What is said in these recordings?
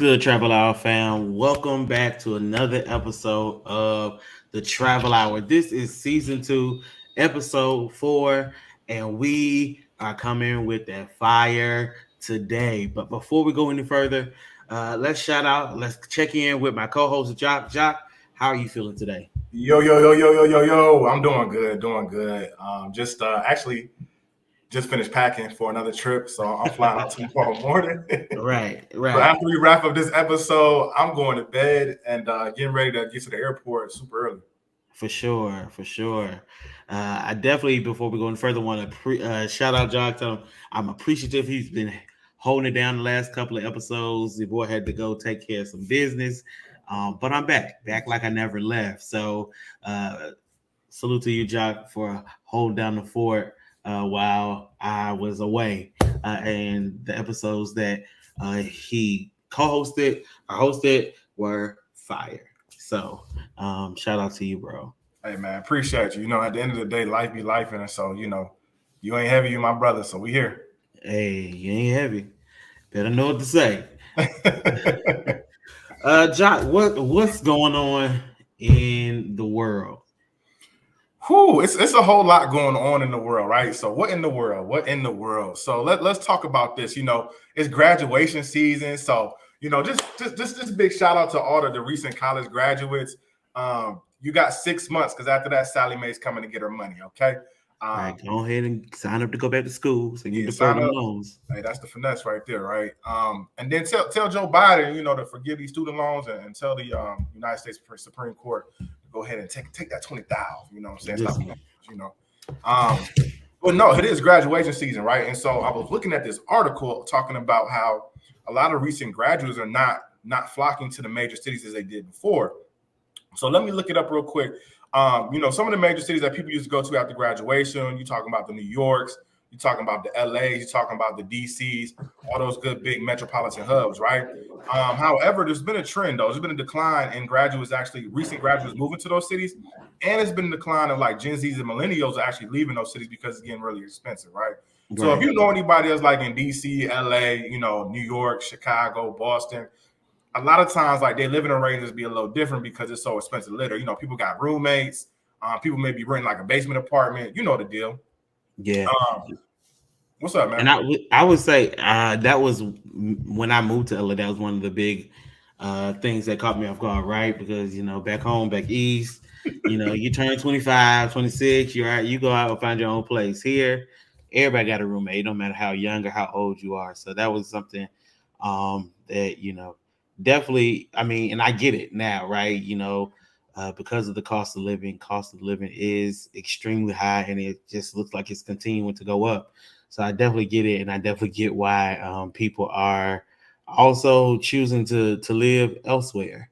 good, Travel Hour fam? Welcome back to another episode of the Travel Hour. This is season 2, episode 4, and we are coming with that fire today. But before we go any further, let's check in with my co-host Jock. Jock, how are you feeling today? Yo. I'm doing good, doing good. Just actually just finished packing for another trip, so I'm flying out tomorrow morning. Right, So right. after we wrap up this episode, I'm going to bed and getting ready to get to the airport super early. For sure, for sure. I definitely, before we go any further, want to shout out Jock. Tell him I'm appreciative. He's been holding it down the last couple of episodes. The boy had to go take care of some business, but I'm back like I never left. So, salute to you, Jock, for holding down the fort while I was away, and the episodes that he co-hosted or hosted were fire. So shout out to you, bro. Hey man, appreciate you. You know, at the end of the day, life be life, and so you ain't heavy, you my brother, so we here. Hey, you ain't heavy. Better know what to say. Jock, what's going on in the world? Whew, it's a whole lot going on in the world, right? So what in the world? What in the world? So let's talk about this. It's graduation season. So, just big shout out to all of the recent college graduates. You got 6 months because after that, Sally Mae's coming to get her money. Okay. All right, go ahead and sign up to go back to school so you Yeah, defer sign them up. loans. Hey, that's the finesse right there, right? And then tell Joe Biden, to forgive these student loans and tell the United States Supreme Court to go ahead and take that 20,000. You know what I'm saying? Stop, you know. But no, it is graduation season, right? And so I was looking at this article talking about how a lot of recent graduates are not flocking to the major cities as they did before. So let me look it up real quick. Some of the major cities that people used to go to after graduation, you're talking about the New Yorks, you're talking about the LAs, you're talking about the DCs, all those good big metropolitan hubs, right? However, there's been a trend though. There's been a decline in recent graduates moving to those cities, and it's been a decline of like Gen Zs and millennials are actually leaving those cities because it's getting really expensive, right? So if you know anybody else like in DC, LA, New York, Chicago, Boston, a lot of times like their living arrangements be a little different because it's so expensive later. People got roommates, people may be renting like a basement apartment, you know the deal. Yeah. What's up, man? And I would say that was when I moved to LA. That was one of the big things that caught me off guard, right? Because back home, back east, you turn 25, 26, you go out and find your own place. Here, everybody got a roommate, no matter how young or how old you are. So that was something that definitely. I mean, and I get it now, right? Because of the cost of living is extremely high, and it just looks like it's continuing to go up. So I definitely get it, and I definitely get why people are also choosing to live elsewhere,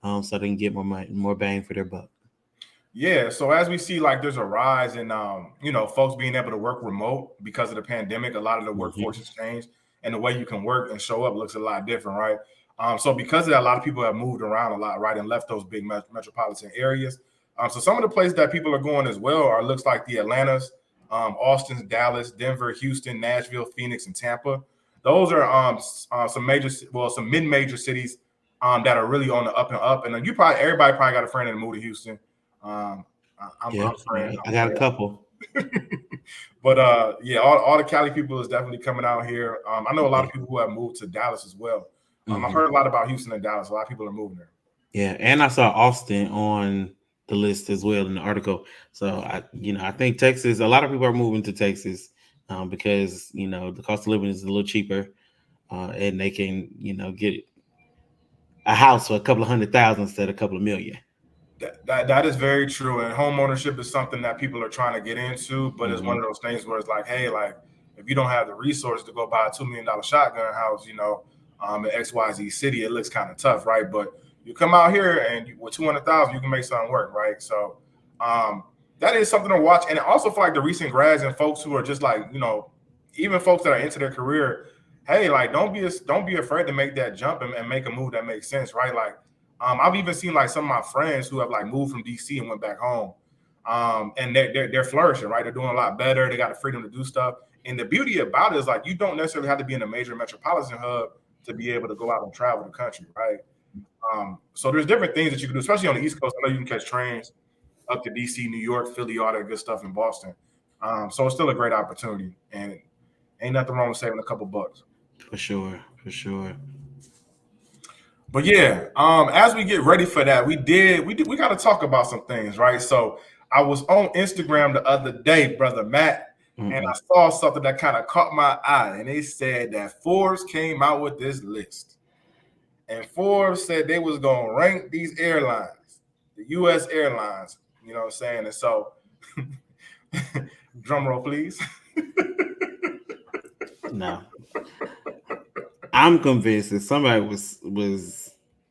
so they can get more money, more bang for their buck. Yeah, so as we see, like there's a rise in folks being able to work remote because of the pandemic. A lot of the workforce has changed, and the way you can work and show up looks a lot different, right? So because of that, a lot of people have moved around a lot, right, and left those big metropolitan areas. So some of the places that people are going as well looks like the Atlantas, Austin, Dallas, Denver, Houston, Nashville, Phoenix, and Tampa. Those are some mid-major cities that are really on the up and up. And everybody probably got a friend that moved to Houston. I'm I got a couple. But yeah, all the Cali people is definitely coming out here. I know a lot of people who have moved to Dallas as well. I've heard a lot about Houston and Dallas. A lot of people are moving there. Yeah, and I saw Austin on the list as well in the article. So I think Texas. A lot of people are moving to Texas because the cost of living is a little cheaper, and they can get a house for a couple of 100,000 instead of a couple of million. That is very true, and home ownership is something that people are trying to get into, but it's one of those things where it's like, hey, like if you don't have the resources to go buy a $2 million shotgun house, in XYZ city, it looks kind of tough, right? But you come out here and with 200,000, you can make something work, right? So that is something to watch, and also for like the recent grads and folks who are just like, even folks that are into their career, hey, like don't be afraid to make that jump and make a move that makes sense, right? Like I've even seen like some of my friends who have like moved from DC and went back home, and they're flourishing, right? They're doing a lot better. They got the freedom to do stuff, and the beauty about it is like you don't necessarily have to be in a major metropolitan hub to be able to go out and travel the country, right? So there's different things that you can do, especially on the East Coast. I know you can catch trains up to DC, New York, Philly, all that good stuff in Boston. So it's still a great opportunity, and ain't nothing wrong with saving a couple bucks. For sure, for sure. But yeah, as we get ready for that, we got to talk about some things, right? So I was on Instagram the other day, brother Matt, and I saw something that kind of caught my eye, and they said that Forbes came out with this list, and Forbes said they was gonna rank these airlines, the U.S. airlines. You know what I'm saying? And so, drum roll, please. No, I'm convinced that somebody was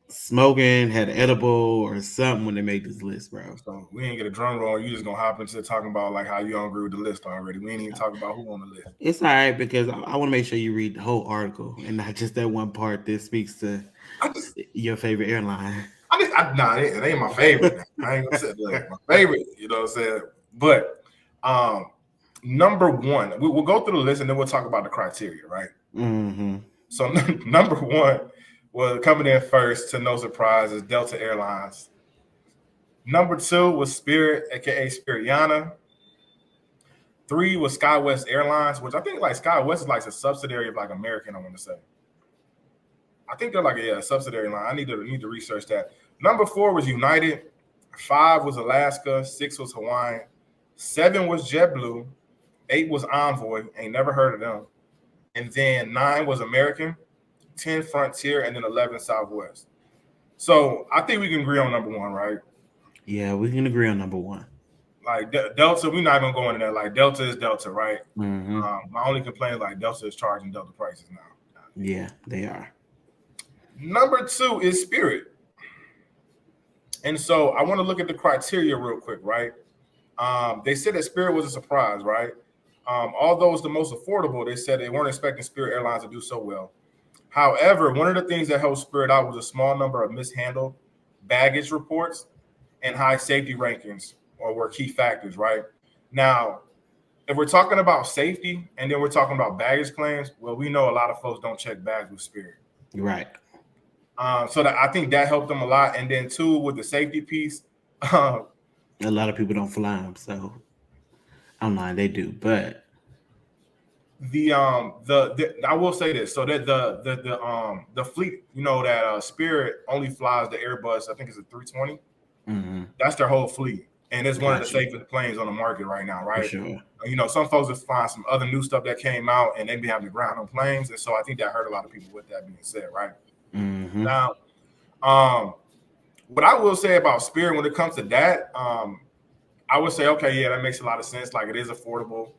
smoking, had edible or something when they made this list, bro. So we ain't get a drum roll. You just gonna hop into talking about like how you don't agree with the list already. We ain't even talk about who on the list. It's all right because I want to make sure you read the whole article and not just that one part that speaks to your favorite airline. Nah, it ain't my favorite. I ain't gonna say like my favorite. You know what I'm saying? But number one, we'll go through the list and then we'll talk about the criteria, right? Mm-hmm. So number one was coming in first, to no surprise, is Delta Airlines. Number two was Spirit, aka Spiriana. 3 was SkyWest Airlines, which I think like SkyWest is like a subsidiary of like American, I want to say. I think they're like a subsidiary line. I need to research that. Number 4 was United. 5 was Alaska. 6 was Hawaiian. 7 was JetBlue. 8 was Envoy. Ain't never heard of them. And then 9 was American. 10 Frontier, and then 11 Southwest. So I think we can agree on number 1, right? Yeah, we can agree on number 1. Like Delta, we're not gonna go into that. Like Delta is Delta, right? Mm-hmm. My only complaint is like Delta is charging Delta prices now. Yeah, they are. Number 2 is Spirit. And so I want to look at the criteria real quick, right? They said that Spirit was a surprise, right? Although it's the most affordable, they said they weren't expecting Spirit Airlines to do so well. However, one of the things that helped Spirit out was a small number of mishandled baggage reports and high safety rankings, or were key factors, right? Now, if we're talking about safety and then we're talking about baggage claims, well, we know a lot of folks don't check bags with Spirit. Right. So that I think that helped them a lot. And then 2, with the safety piece, a lot of people don't fly them, so I'm lying, they do. But the I will say this, so that the fleet, you know, that Spirit only flies the Airbus, I think it's a 320. Mm-hmm. That's their whole fleet, and it's one of the safest planes on the market right now, right? For sure. You know, some folks just find some other new stuff that came out, and they be having to ground on planes, and so I think that hurt a lot of people. With that being said, right? Mm-hmm. Now, what I will say about Spirit when it comes to that, I would say, okay, yeah, that makes a lot of sense. Like, it is affordable.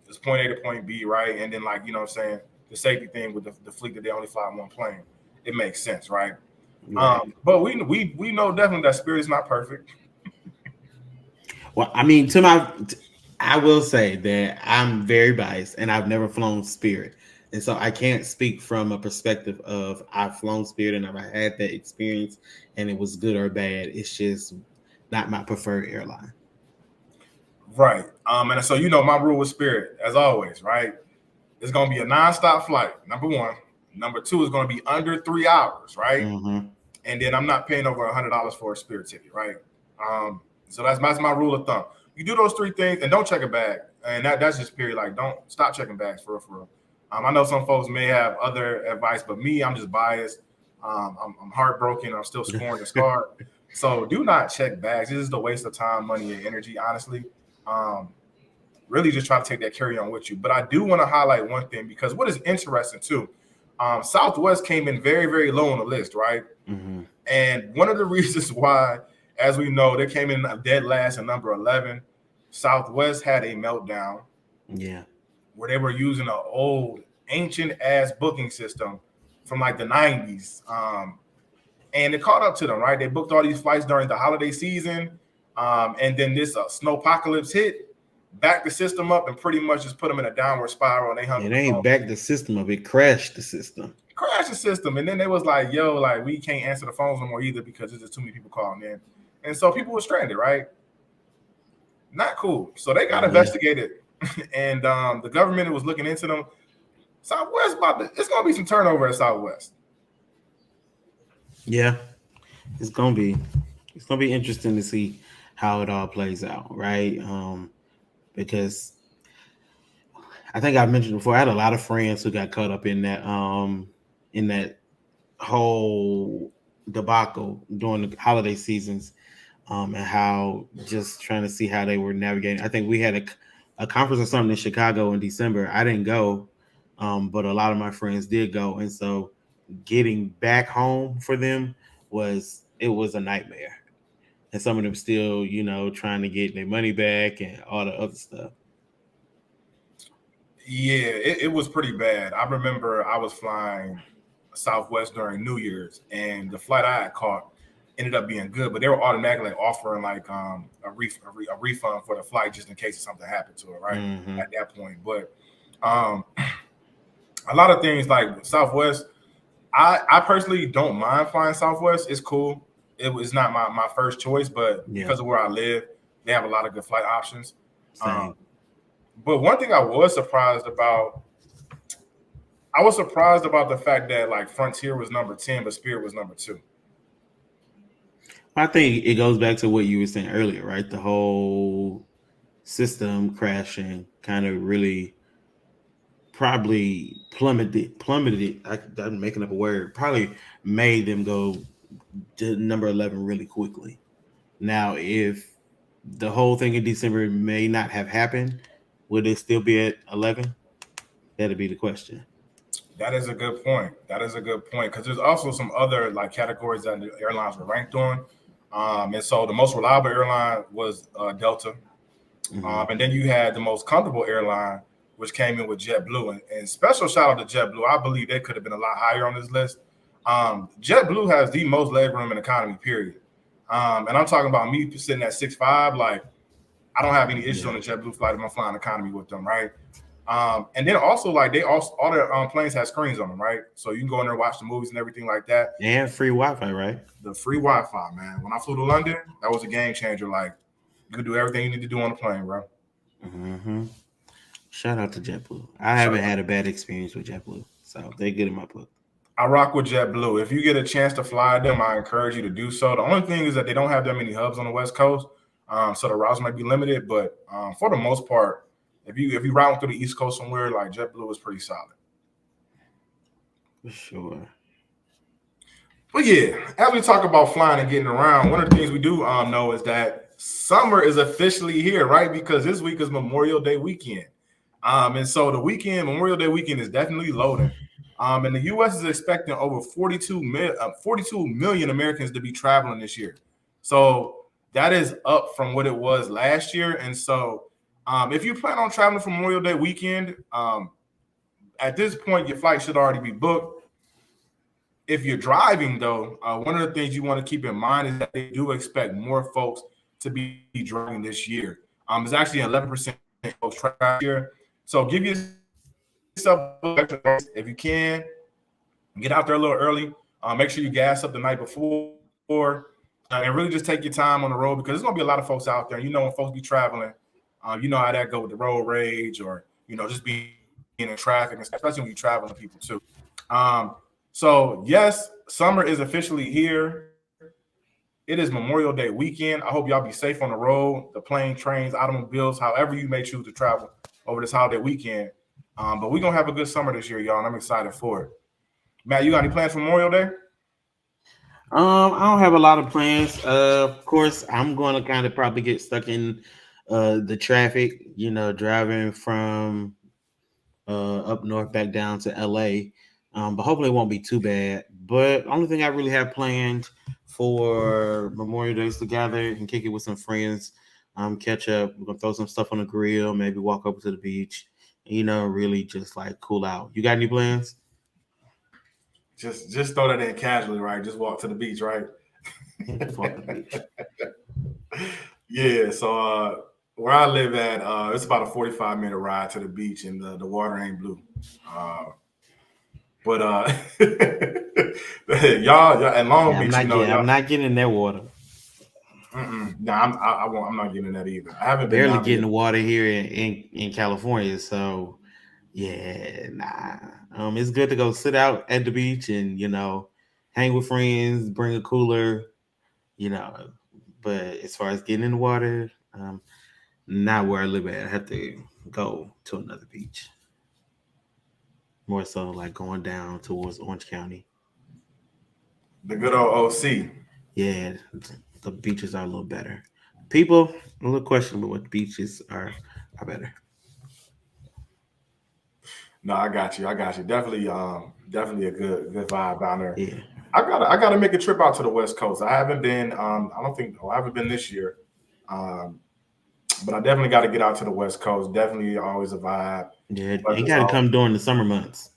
It's point A to point B, right? And then, like, you know what I'm saying, the safety thing with the fleet that they only fly one plane, it makes sense, right? But we know definitely that Spirit is not perfect. Well, I mean, I will say that I'm very biased, and I've never flown Spirit, and so I can't speak from a perspective of I've flown Spirit and I've had that experience, and it was good or bad. It's just not my preferred airline. Right. And so, you know, my rule with Spirit, as always, right? It's going to be a nonstop flight, number 1. Number 2 is going to be under 3 hours, right? Mm-hmm. And then I'm not paying over $100 for a Spirit ticket, right? So that's my rule of thumb. You do those 3 things and don't check a bag. And that's just period. Like, don't stop checking bags for real. I know some folks may have other advice, but me, I'm just biased. I'm heartbroken. I'm still scoring the scarred. So do not check bags. This is a waste of time, money, and energy, honestly. Really just try to take that carry-on with you. But I do want to highlight one thing, because what is interesting too, Southwest came in very, very low on the list, right? Mm-hmm. And one of the reasons why, as we know, they came in dead last at number 11. Southwest had a meltdown. Yeah. Where they were using an old, ancient-ass booking system from like the 90s. And it caught up to them, right? They booked all these flights during the holiday season. And then this snowpocalypse hit, backed the system up, and pretty much just put them in a downward spiral. And they hung. It ain't backed the system up. It crashed the system. Crashed the system. And then they was like, yo, like, we can't answer the phones no more either because there's just too many people calling in. And so people were stranded, right? Not cool. So they got investigated. And the government was looking into them. Southwest it's gonna be some turnover at Southwest. Yeah, it's gonna be it's gonna be interesting to see how it all plays out, right? Because I think I mentioned before, I had a lot of friends who got caught up in that whole debacle during the holiday seasons, and how just trying to see how they were navigating. I think we had a conference or something in Chicago in December. I didn't go, but a lot of my friends did go, and so getting back home for them was a nightmare. And some of them still, trying to get their money back and all the other stuff. Yeah, it was pretty bad. I remember I was flying Southwest during New Year's, and the flight I had caught ended up being good, but they were automatically offering like a refund for the flight just in case something happened to it, right? Hmm. At that point, but um, a lot of things like Southwest, I personally don't mind flying Southwest. It's cool. It was not my first choice, but Yeah, because of where I live, they have a lot of good flight options. Um, same. but one thing I was surprised about the fact that like Frontier was number 10, but Spirit was number 2. I think it goes back to what you were saying earlier, right? The whole system crashing kind of really probably plummeted. I'm making up a word. Probably made them go to number 11 really quickly. Now, if the whole thing in December may not have happened, would it still be at 11? That'd be the question. That is a good point. That is a good point because there's also some other like categories that the airlines were ranked on. And so the most reliable airline was Delta. Hmm. And then you had the most comfortable airline, which came in with JetBlue. And special shout out to JetBlue. I believe they could have been a lot higher on this list. JetBlue has the most legroom in economy, period. And I'm talking about me sitting at 6'5". Like, I don't have any issues on Yeah. the JetBlue flight if I'm flying economy with them, right? And then also, like, they also, all their planes have screens on them, right? So you can go in there, watch the movies and everything like that. And free Wi-Fi, right? The free Wi Fi, man. When I flew to London, that was a game changer. Like, you could do everything you need to do on the plane, bro. Hmm. Shout out to JetBlue. I Shout haven't out. had a bad experience with JetBlue, so they're good in my book. I rock with JetBlue. If you get a chance to fly them, I encourage you to do so. The only thing is that they don't have that many hubs on the West Coast, so the routes might be limited. But for the most part, if you route through the East Coast somewhere, like JetBlue is pretty solid. For sure. But yeah, as we talk about flying and getting around, one of the things we do know is that summer is officially here, right? Because this week is Memorial Day weekend. And so the weekend, Memorial Day weekend, is definitely loading. And the U.S. is expecting over 42 million Americans to be traveling this year. So that is up from what it was last year. And so if you plan on traveling for Memorial Day weekend, at this point, your flight should already be booked. If you're driving, though, one of the things you want to keep in mind is that they do expect more folks to be driving this year. It's actually 11% folks travel here. So give yourself if you can. Get out there a little early. Make sure you gas up the night before, and really just take your time on the road because there's gonna be a lot of folks out there. You know, when folks be traveling, you know how that go with the road rage or just being in traffic, especially when you're traveling with people too. Um, so yes, summer is officially here. It is Memorial Day weekend. I hope y'all be safe on the road, the plane, trains, automobiles, however you may choose to travel over this holiday weekend. But we're gonna have a good summer this year, y'all, and I'm excited for it. Matt, you got any plans for Memorial Day? I don't have a lot of plans. Of course, I'm going to kind of probably get stuck in the traffic. Driving from up north back down to LA. But hopefully it won't be too bad. But only thing I really have planned for Memorial Day is to gather and kick it with some friends. Catch up. We're gonna throw some stuff on the grill. Maybe walk over to the beach. Really just like cool out. You got any plans? Just throw that in casually, right? Just walk to the beach, right? Yeah, just walk to the beach. Yeah. So where I live at, it's about a 45-minute ride to the beach, and the water ain't blue. Uh, but y'all in Long Yeah, I'm Beach, not getting. y'all. I'm not getting in that water. Nah, I'm not getting in that either. I haven't been Barely down there getting yet. the water here in California. So Yeah, nah. It's good to go sit out at the beach and hang with friends, bring a cooler, you know. But as far as getting in the water, not where I live at. I have to go to another beach. More so like going down towards Orange County. The good old OC. Yeah, the beaches are a little better. People a little questionable, but the beaches are better. No, I got you. I got you. Definitely, definitely a good vibe down there. Yeah, I gotta make a trip out to the West Coast. I haven't been. I don't think. Oh, I haven't been this year. Um, but I definitely got to get out to the West Coast. Definitely always a vibe. yeah. But You it's got to all, come during the summer months.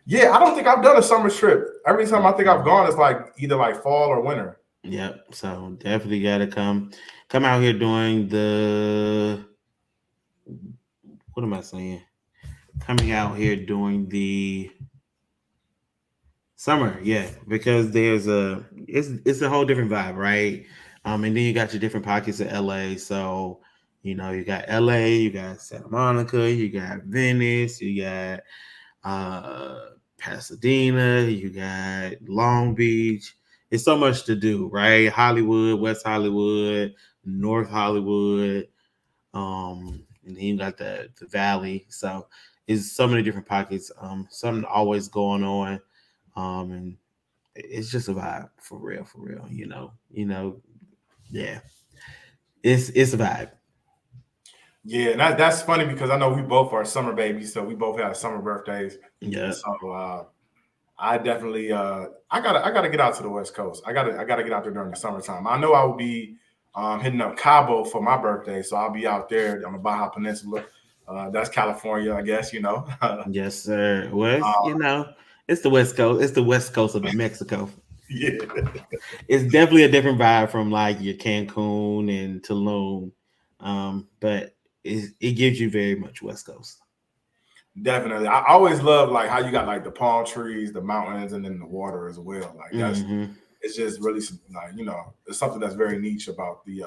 yeah, I don't think I've done a summer trip. Every time I think I've Mhm. gone, it's like either like fall or winter. Yep. So definitely got to come out here during the what am I saying? Coming out here during the summer, yeah, because it's a whole different vibe, right? And then you got your different pockets of LA. So, you got LA, you got Santa Monica, you got Venice, you got uh Pasadena, you got Long Beach. It's so much to do, right? Hollywood, West Hollywood, North Hollywood, and then you got the Valley. So it's so many different pockets. Something always going on. And it's just a vibe for real. Yeah, it's a vibe. Yeah, and that's funny because I know we both are summer babies, so we both have summer birthdays, and Yeah, so I definitely I gotta get out to the West Coast. I gotta get out there during the summertime. I know I will be hitting up Cabo for my birthday, so I'll be out there on the Baja Peninsula. That's California, I guess. yes, sir. Well, Uh, it's the West Coast. It's the West Coast of Mexico. yeah, It's definitely a different vibe from like your Cancun and Tulum, but it gives you very much West Coast. definitely. I always love like how you got like the palm trees, the mountains, and then the water as well. Like that's Hmm. it's just really like it's something that's very niche about the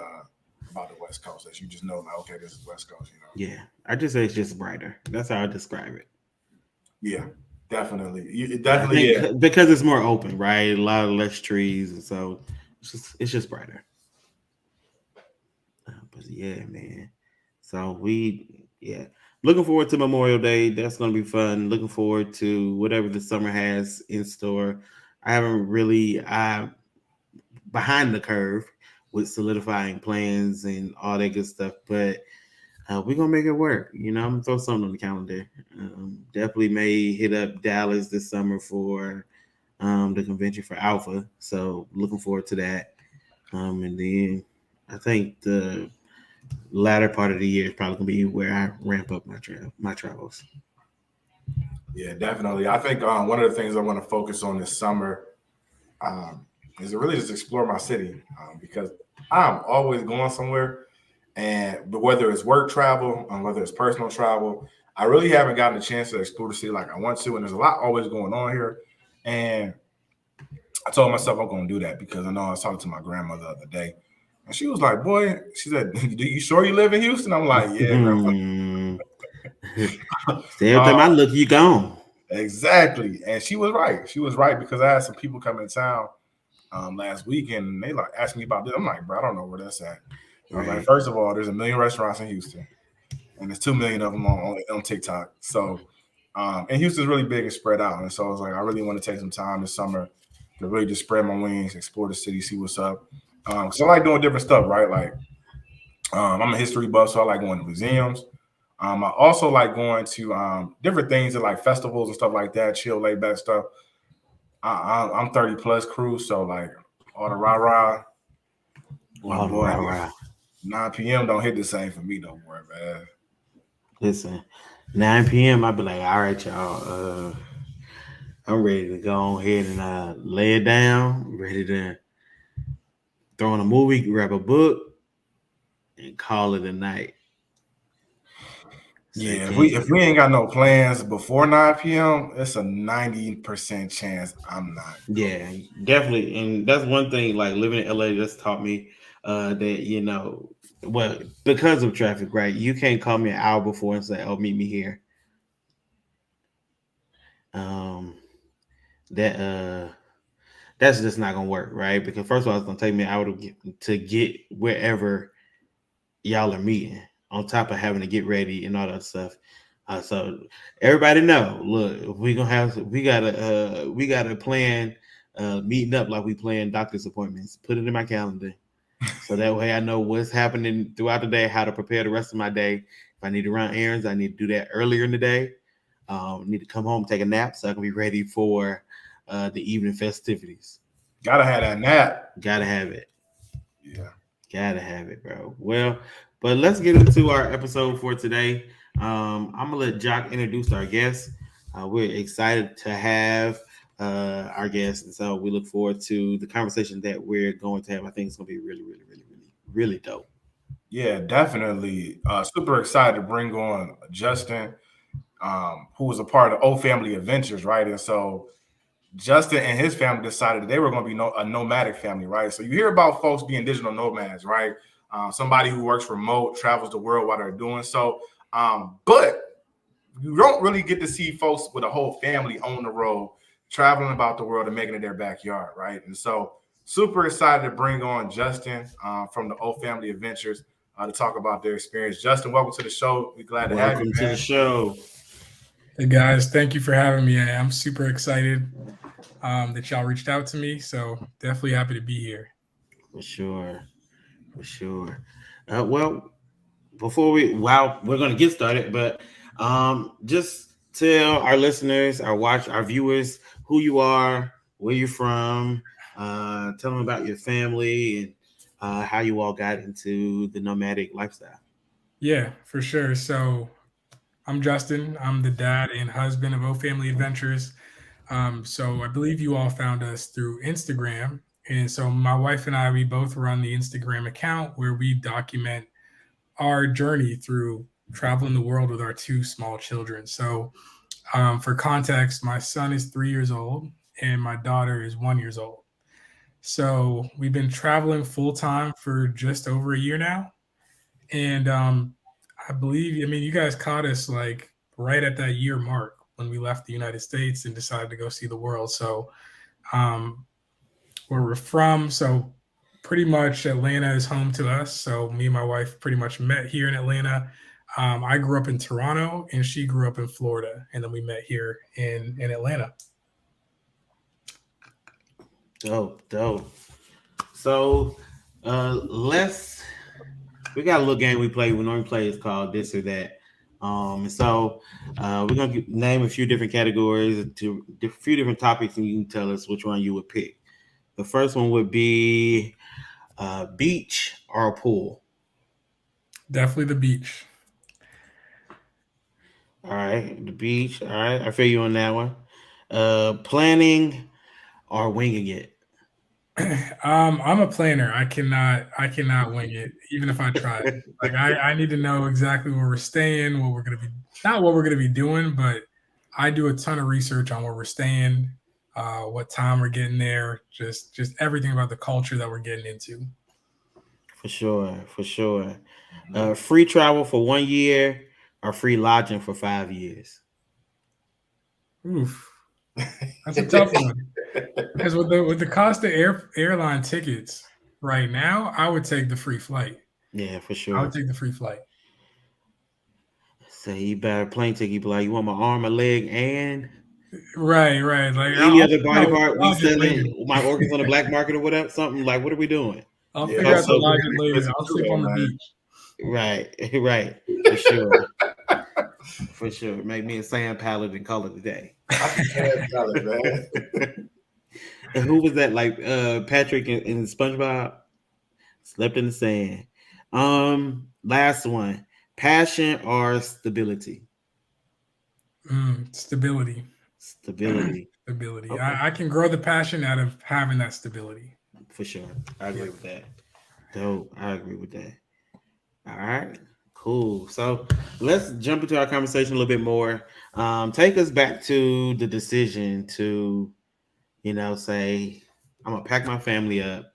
West Coast that you just know like okay, this is West Coast. Yeah, I just say it's just brighter. That's how I describe it. Yeah, definitely. It I definitely think yeah. because it's more open, right? A lot of less trees, and so it's just brighter. But yeah, man. So yeah, looking forward to Memorial Day. That's gonna be fun. Looking forward to whatever the summer has in store. I haven't really behind the curve with solidifying plans and all that good stuff, but we're gonna make it work. I'm gonna throw something on the calendar. Definitely may hit up Dallas this summer for the convention for Alpha. So looking forward to that. And then I think the latter part of the year is probably gonna be where I ramp up my travels. Yeah, definitely. I think one of the things I want to focus on this summer um, is to really just explore my city because I'm always going somewhere, and but whether it's work travel, whether it's personal travel, I really haven't gotten a chance to explore the city like I want to. And there's a lot always going on here, and I told myself I'm going to do that because I know I was talking to my grandmother the other day, and she was like, "Boy," she said, "Do you sure you live in Houston?" I'm like, "Yeah, Say every grandma." time I look, you gone. Exactly. And she was right. She was right because I had some people come in town last weekend and they like asked me about this. I'm like, bro, I don't know where that's at. I was like, Right. first of all, there's a million restaurants in Houston and there's 2 million of them on TikTok. So, and Houston's really big and spread out. And so I was like, I really want to take some time this summer to really just spread my wings, explore the city, see what's up. So I like doing different stuff, right? Like, I'm a history buff, so I like going to museums. I also like going to different things at like festivals and stuff like that, chill, laid back stuff. I'm 30 plus crew, so like all the rah rah, my All boy, right, right. 9 p.m. don't hit the same for me no more, man. Listen, 9 p.m. I'll be like, all right, y'all. I'm ready to go ahead and lay it down. Ready to throw on a movie, grab a book, and call it a night. So I Yeah, if we can't. if we ain't got no plans before 9 p.m., it's a 90% chance I'm not gonna Yeah, definitely. And that's one thing, like living in LA just taught me that, well, because of traffic, right? You can't call me an hour before and say, oh, meet me here. um, that that's just not gonna work, right? Because first of all, it's gonna take me an hour to get wherever y'all are meeting. On top of having to get ready and all that stuff. So everybody know, look, we gotta plan meeting up like we plan doctor's appointments. Put it in my calendar so that way I know what's happening throughout the day, how to prepare the rest of my day. If I need to run errands, I need to do that earlier in the day. Need to come home, take a nap, so I can be ready for the evening festivities. Gotta have that nap. Gotta have it. Yeah. Gotta have it, bro. Well, but let's get into our episode for today. I'm gonna let Jock introduce our guest. We're excited to have our guest, and so we look forward to the conversation that we're going to have. I think it's gonna be really, really, really, really, really dope. Yeah, definitely. Super excited to bring on Justin, who was a part of O Family Adventures, right? And so Justin and his family decided that they were going to be a nomadic family, right? So you hear about folks being digital nomads, right? Somebody who works remote, travels the world while they're doing so. But you don't really get to see folks with a whole family on the road, traveling about the world and making it their backyard, right? And so super excited to bring on Justin from the O Family Adventures to talk about their experience. Justin, welcome to the show. We're glad to have you, Welcome to the man. show. Hey guys, thank you for having me. I'm super excited that y'all reached out to me. So definitely happy to be here. For sure, for sure. Well, wow, we're gonna get started, but just tell our listeners, our viewers, who you are, where you're from. Tell them about your family and how you all got into the nomadic lifestyle. Yeah, for sure. So I'm Justin. I'm the dad and husband of O Family Adventures. So I believe you all found us through Instagram. And so my wife and I, we both run the Instagram account where we document our journey through traveling the world with our two small children. So for context, my son is 3 years old and my daughter is 1 years old. So we've been traveling full time for just over a year now. And I believe, I mean, you guys caught us like right at that year mark when we left the United States and decided to go see the world. So um, where we're from, so pretty much Atlanta is home to us. So me and my wife pretty much met here in Atlanta. I grew up in Toronto and she grew up in Florida. And then we met here in Atlanta. Dope, dope. So let's we got a little game we play. We normally play is called this or that. So we're gonna name a few different categories to a few different topics, and you can tell us which one you would pick. The first one would be beach or a pool. Definitely the beach. All right, the beach. All right, I feel you on that one. Planning or winging it. I'm a planner. I cannot wing it, even if I try. Like I need to know exactly where we're staying, what we're gonna be not what we're gonna be doing, but I do a ton of research on where we're staying, what time we're getting there, just everything about the culture that we're getting into. For sure, for sure. Free travel for 1 year or free lodging for 5 years. Oof, that's a tough one. Because with the cost of airline tickets right now, I would take the free flight. Yeah, for I would sure. take the free flight. Say you buy a plane ticket, you be like, you want my arm, my leg, and Right, right. Like any I'll other figure body out part we lodge it selling later. my organs on the black market or whatever, something like what are we doing? I'll Yeah, figure that's out Cost the so so lodge it later. expensive I'll too, sleep though, on the man. beach. right, right, for sure, for sure. Make me a sand palette and call it a day. I can't tell it, man. And who was that? Like Patrick in SpongeBob slept in the sand. Last one: passion or stability. Stability. Stability. Stability. Okay, I can grow the passion out of having that stability. for sure. I Yeah. agree with that. Dope. I agree with that. All right. Cool. So let's jump into our conversation a little bit more. Take us back to the decision to, say, I'm gonna pack my family up,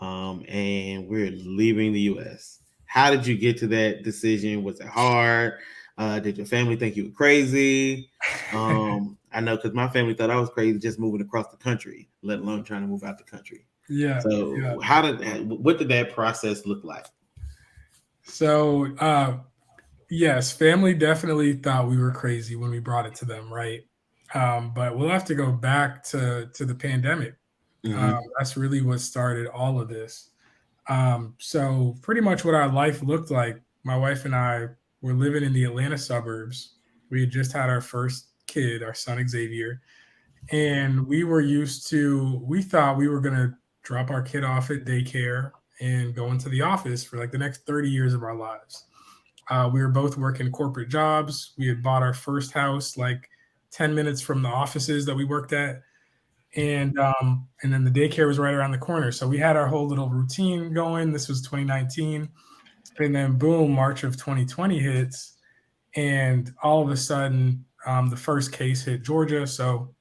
and we're leaving the U.S. How did you get to that decision? Was it hard? Did your family think you were crazy? I know because my family thought I was crazy just moving across the country, let alone trying to move out the country. Yeah, yeah. So, what did that process look like? So, yes, family definitely thought we were crazy when we brought it to them, right? But we'll have to go back to the pandemic. Hmm. That's really what started all of this. So pretty much what our life looked like. My wife and I were living in the Atlanta suburbs. We had just had our first kid, our son Xavier, and we were used to. We thought we were gonna drop our kid off at daycare and go into the office for like the next 30 years of our lives. We were both working corporate jobs. We had bought our first house like 10 minutes from the offices that we worked at. And then the daycare was right around the corner. So we had our whole little routine going. This was 2019. And then boom, March of 2020 hits. And all of a sudden, the first case hit Georgia. So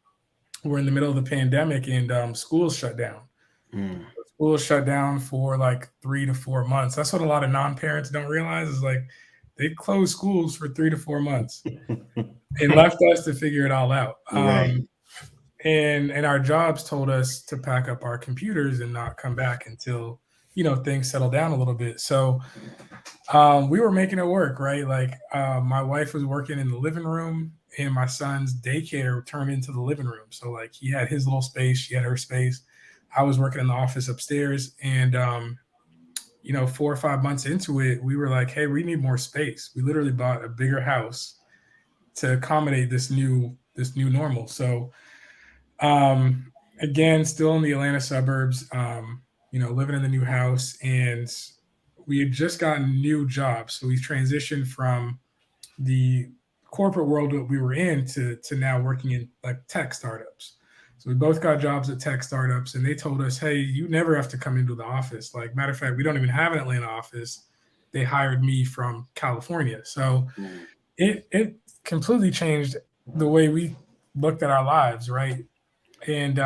we're in the middle of the pandemic and schools shut down. Mm. Schools shut down for like 3 to 4 months. That's what a lot of non-parents don't realize is like they closed schools for 3 to 4 months and left us to figure it all out. Right. And our jobs told us to pack up our computers and not come back until things settle down a little bit. So we were making it work, right? Like my wife was working in the living room and my son's daycare turned into the living room. So like he had his little space, she had her space. I was working in the office upstairs. And 4 or 5 months into it, we were like, hey, we need more space. We literally bought a bigger house to accommodate this new normal. So again, still in the Atlanta suburbs, living in the new house, and we had just gotten new jobs. So we transitioned from the corporate world that we were in to now working in like tech startups. So we both got jobs at tech startups, and they told us, "Hey, you never have to come into the office." Like, matter of fact, we don't even have an Atlanta office. They hired me from California, so Mm. it completely changed the way we looked at our lives, right? And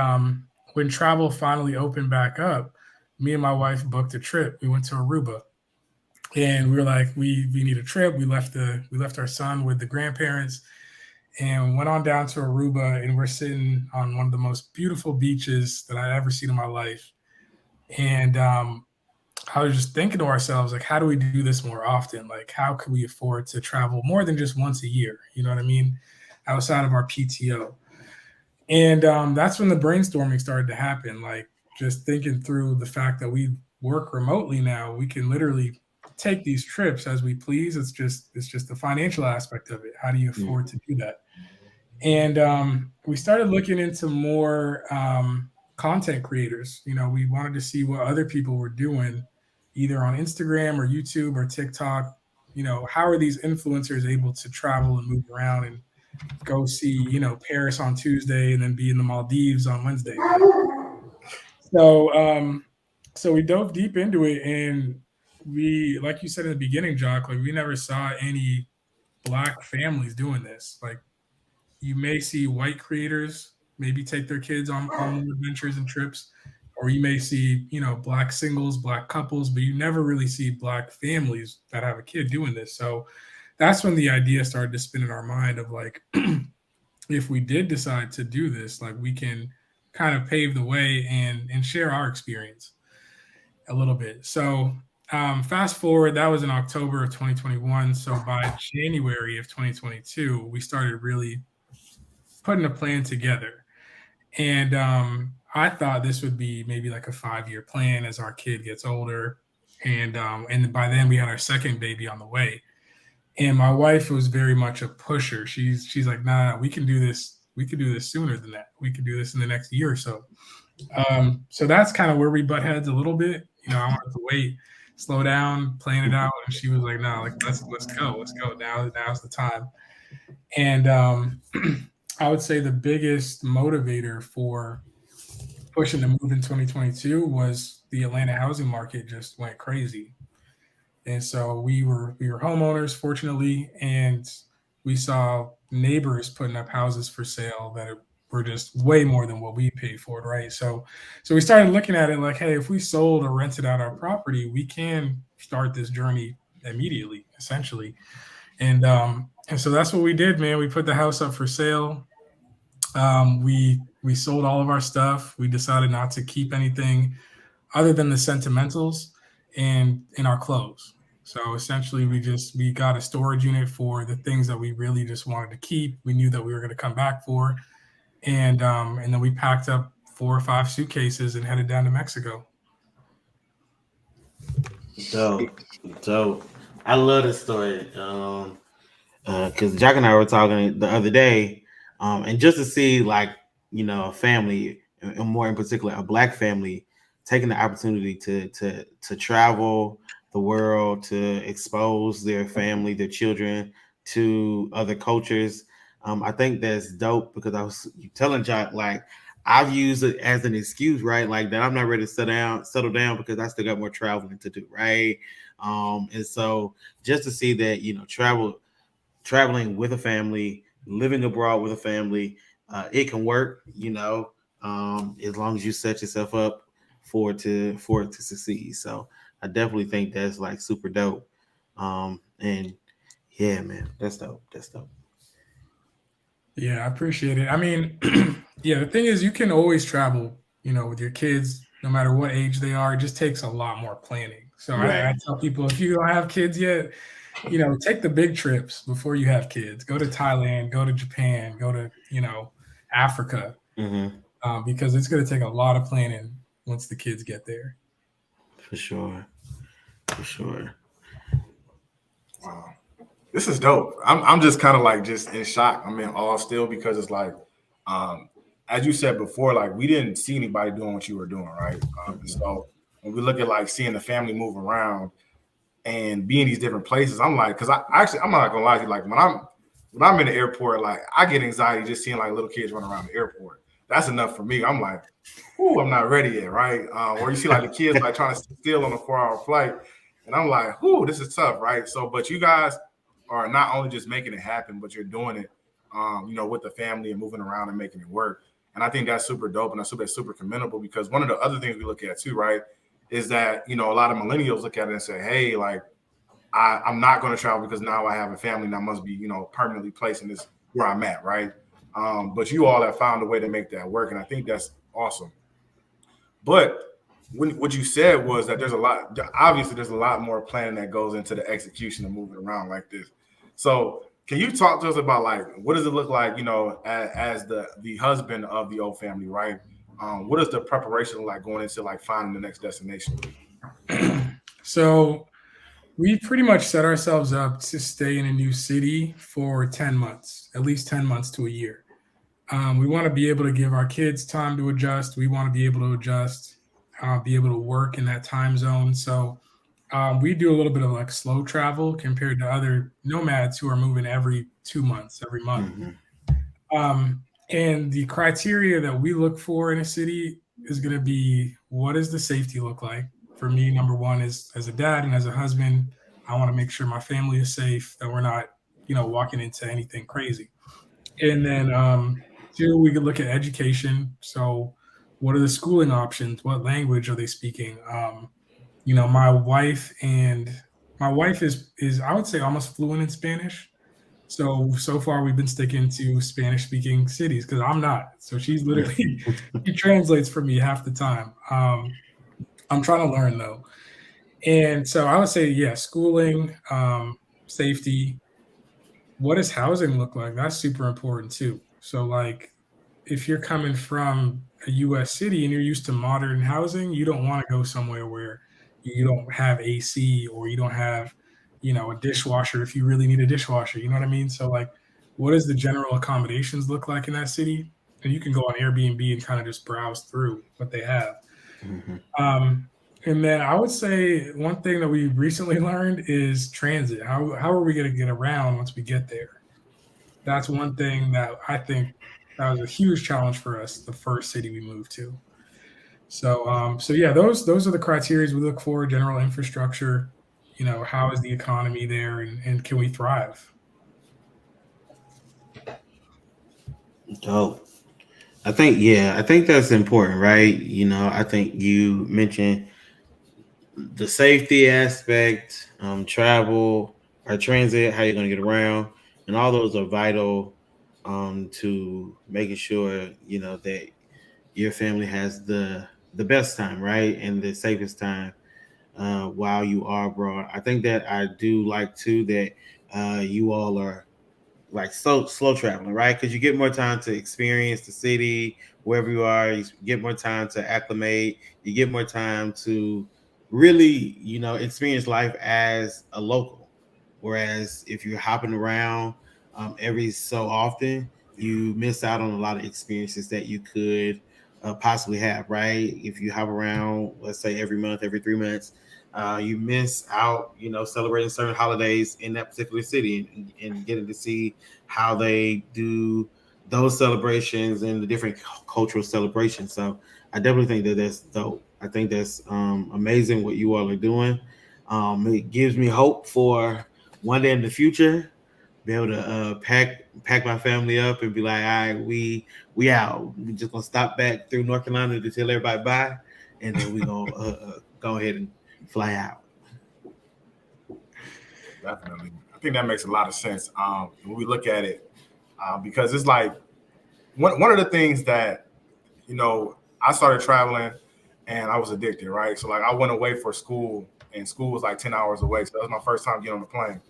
when travel finally opened back up, me and my wife booked a trip. We went to Aruba, and we were like, we need a trip. We left our son with the grandparents and went on down to Aruba, and we're sitting on one of the most beautiful beaches that I've ever seen in my life. And I was just thinking to ourselves, like, how do we do this more often? Like, how could we afford to travel more than just once a year? You know what I mean? Outside of our PTO. And that's when the brainstorming started to happen. Like just thinking through the fact that we work remotely now, we can literally take these trips as we please. It's just the financial aspect of it. How do you afford to Mm. do that? And we started looking into more content creators. We wanted to see what other people were doing, either on Instagram or YouTube or TikTok. How are these influencers able to travel and move around and go see, Paris on Tuesday and then be in the Maldives on Wednesday, right? So, so we dove deep into it, and we, like you said in the beginning, Jock, like we never saw any black families doing this. Like you may see white creators maybe take their kids on more adventures and trips, or you may see, black singles, black couples, but you never really see black families that have a kid doing this. So that's when the idea started to spin in our mind of like, if we did decide to do this, like we can kind of pave the way and share our experience a little bit. So fast forward, that was in October of 2021. So by January of 2022, we started really putting a plan together. And I thought this would be maybe like a 5-year plan as our kid gets older. And by then we had our second baby on the way. And my wife was very much a pusher. She's like, nah, we can do this. We could do this sooner than that. We could do this in the next year or so. So that's kind of where we butt heads a little bit. I wanted to wait, slow down, plan it out, and she was like, no, like let's go, let's go. Now's the time. And I would say the biggest motivator for pushing the move in 2022 was the Atlanta housing market just went crazy. And so we were homeowners, fortunately, and we saw neighbors putting up houses for sale that were just way more than what we paid for it, right? So we started looking at it like, hey, if we sold or rented out our property, we can start this journey immediately, essentially. And so that's what we did, man. We put the house up for sale. We sold all of our stuff. We decided not to keep anything other than the sentimentals and in our clothes. So essentially, we got a storage unit for the things that we really just wanted to keep. We knew that we were going to come back for, and then we packed up 4 or 5 suitcases and headed down to Mexico. Dope, dope. I love this story. Because Jack and I were talking the other day, and just to see like a family, and more in particular a black family, taking the opportunity to travel the world, to expose their family, their children to other cultures. I think that's dope because I was telling Jack like I've used it as an excuse, right? Like that I'm not ready to settle down because I still got more traveling to do, right? And so just to see that traveling with a family, living abroad with a family, it can work, as long as you set yourself up for it to succeed. So I definitely think that's like super dope. And yeah, man, that's dope. That's dope. Yeah, I appreciate it. I mean, yeah, the thing is, you can always travel, with your kids, no matter what age they are. It just takes a lot more planning. So I Right. tell people, if you don't have kids yet, take the big trips before you have kids. Go to Thailand, go to Japan, go to, Africa, Hmm. because it's going to take a lot of planning once the kids get there. For sure. For sure. Wow. This is dope. I'm just kind of like just in shock. I'm in awe still because it's like, um, as you said before, like we didn't see anybody doing what you were doing, right? And Mhm. so when we look at like seeing the family move around and be in these different places, I'm like, because I'm not gonna lie to you, like when I'm in the airport, like I get anxiety just seeing like little kids running around the airport. That's enough for me. I'm like, ooh, I'm not ready yet, right? Or you see like the kids like trying to sit still on a 4 hour flight, and I'm like, ooh, this is tough, right? So, but you guys are not only just making it happen, but you're doing it, with the family and moving around and making it work. And I think that's super dope and that's super commendable because one of the other things we look at too, right, is that a lot of millennials look at it and say, hey, like I'm not going to travel because now I have a family and I must be, permanently placed in this where I'm at, right? But you all have found a way to make that work, and I think that's awesome. But what you said was that obviously, there's a lot more planning that goes into the execution of moving around like this. So, can you talk to us about like what does it look like, as the husband of the old family, right? What is the preparation look like going into like finding the next destination? So we pretty much set ourselves up to stay in a new city for 10 months, at least 10 months to a year. We want to be able to give our kids time to adjust. We want to be able to adjust, be able to work in that time zone. So we do a little bit of like slow travel compared to other nomads who are moving every 2 months, every month. Hmm. And the criteria that we look for in a city is going to be, what does the safety look like? For me, number one is, as a dad and as a husband, I want to make sure my family is safe, that we're not, walking into anything crazy. And then two, we could look at education. So what are the schooling options? What language are they speaking? My wife and my wife is I would say almost fluent in Spanish. So far we've been sticking to Spanish speaking cities because I'm not. So she's literally she translates for me half the time. I'm trying to learn though. And so I would say, yeah, schooling, safety. What does housing look like? That's super important too. So like if you're coming from a US city and you're used to modern housing, you don't want to go somewhere where you don't have AC or you don't have, a dishwasher if you really need a dishwasher. You know what I mean? So like what does the general accommodations look like in that city? And you can go on Airbnb and kind of just browse through what they have. Hmm. Um, and then I would say one thing that we recently learned is transit. How are we going to get around once we get there? That's one thing that I think that was a huge challenge for us the first city we moved to. So yeah, those are the criteria we look for: general infrastructure. How is the economy there, and can we thrive? Dope. I think that's important, right? I think you mentioned the safety aspect, travel or transit, how you're going to get around, and all those are vital to making sure that your family has the best time, right, and the safest time while you are abroad. I think that I do like too that you all are like slow traveling, right? Because you get more time to experience the city wherever you are. You get more time to acclimate. You get more time to really, experience life as a local. Whereas if you're hopping around every so often, Yeah, you miss out on a lot of experiences that you could possibly have, right? If you hop around, let's say every month, every 3 months, you miss out, celebrating certain holidays in that particular city and getting to see how they do those celebrations and the different cultural celebrations. So I definitely think that that's dope. I think that's amazing what you all are doing. It gives me hope for one day in the future be able to pack my family up and be like, all right, we out. We just gonna stop back through North Carolina to tell everybody bye, and then we gonna go ahead and fly out. definitely. I think that makes a lot of sense when we look at it, because it's like one of the things that I started traveling and I was addicted, right? So like I went away for school, and school was like 10 hours away, so that was my first time getting on the plane,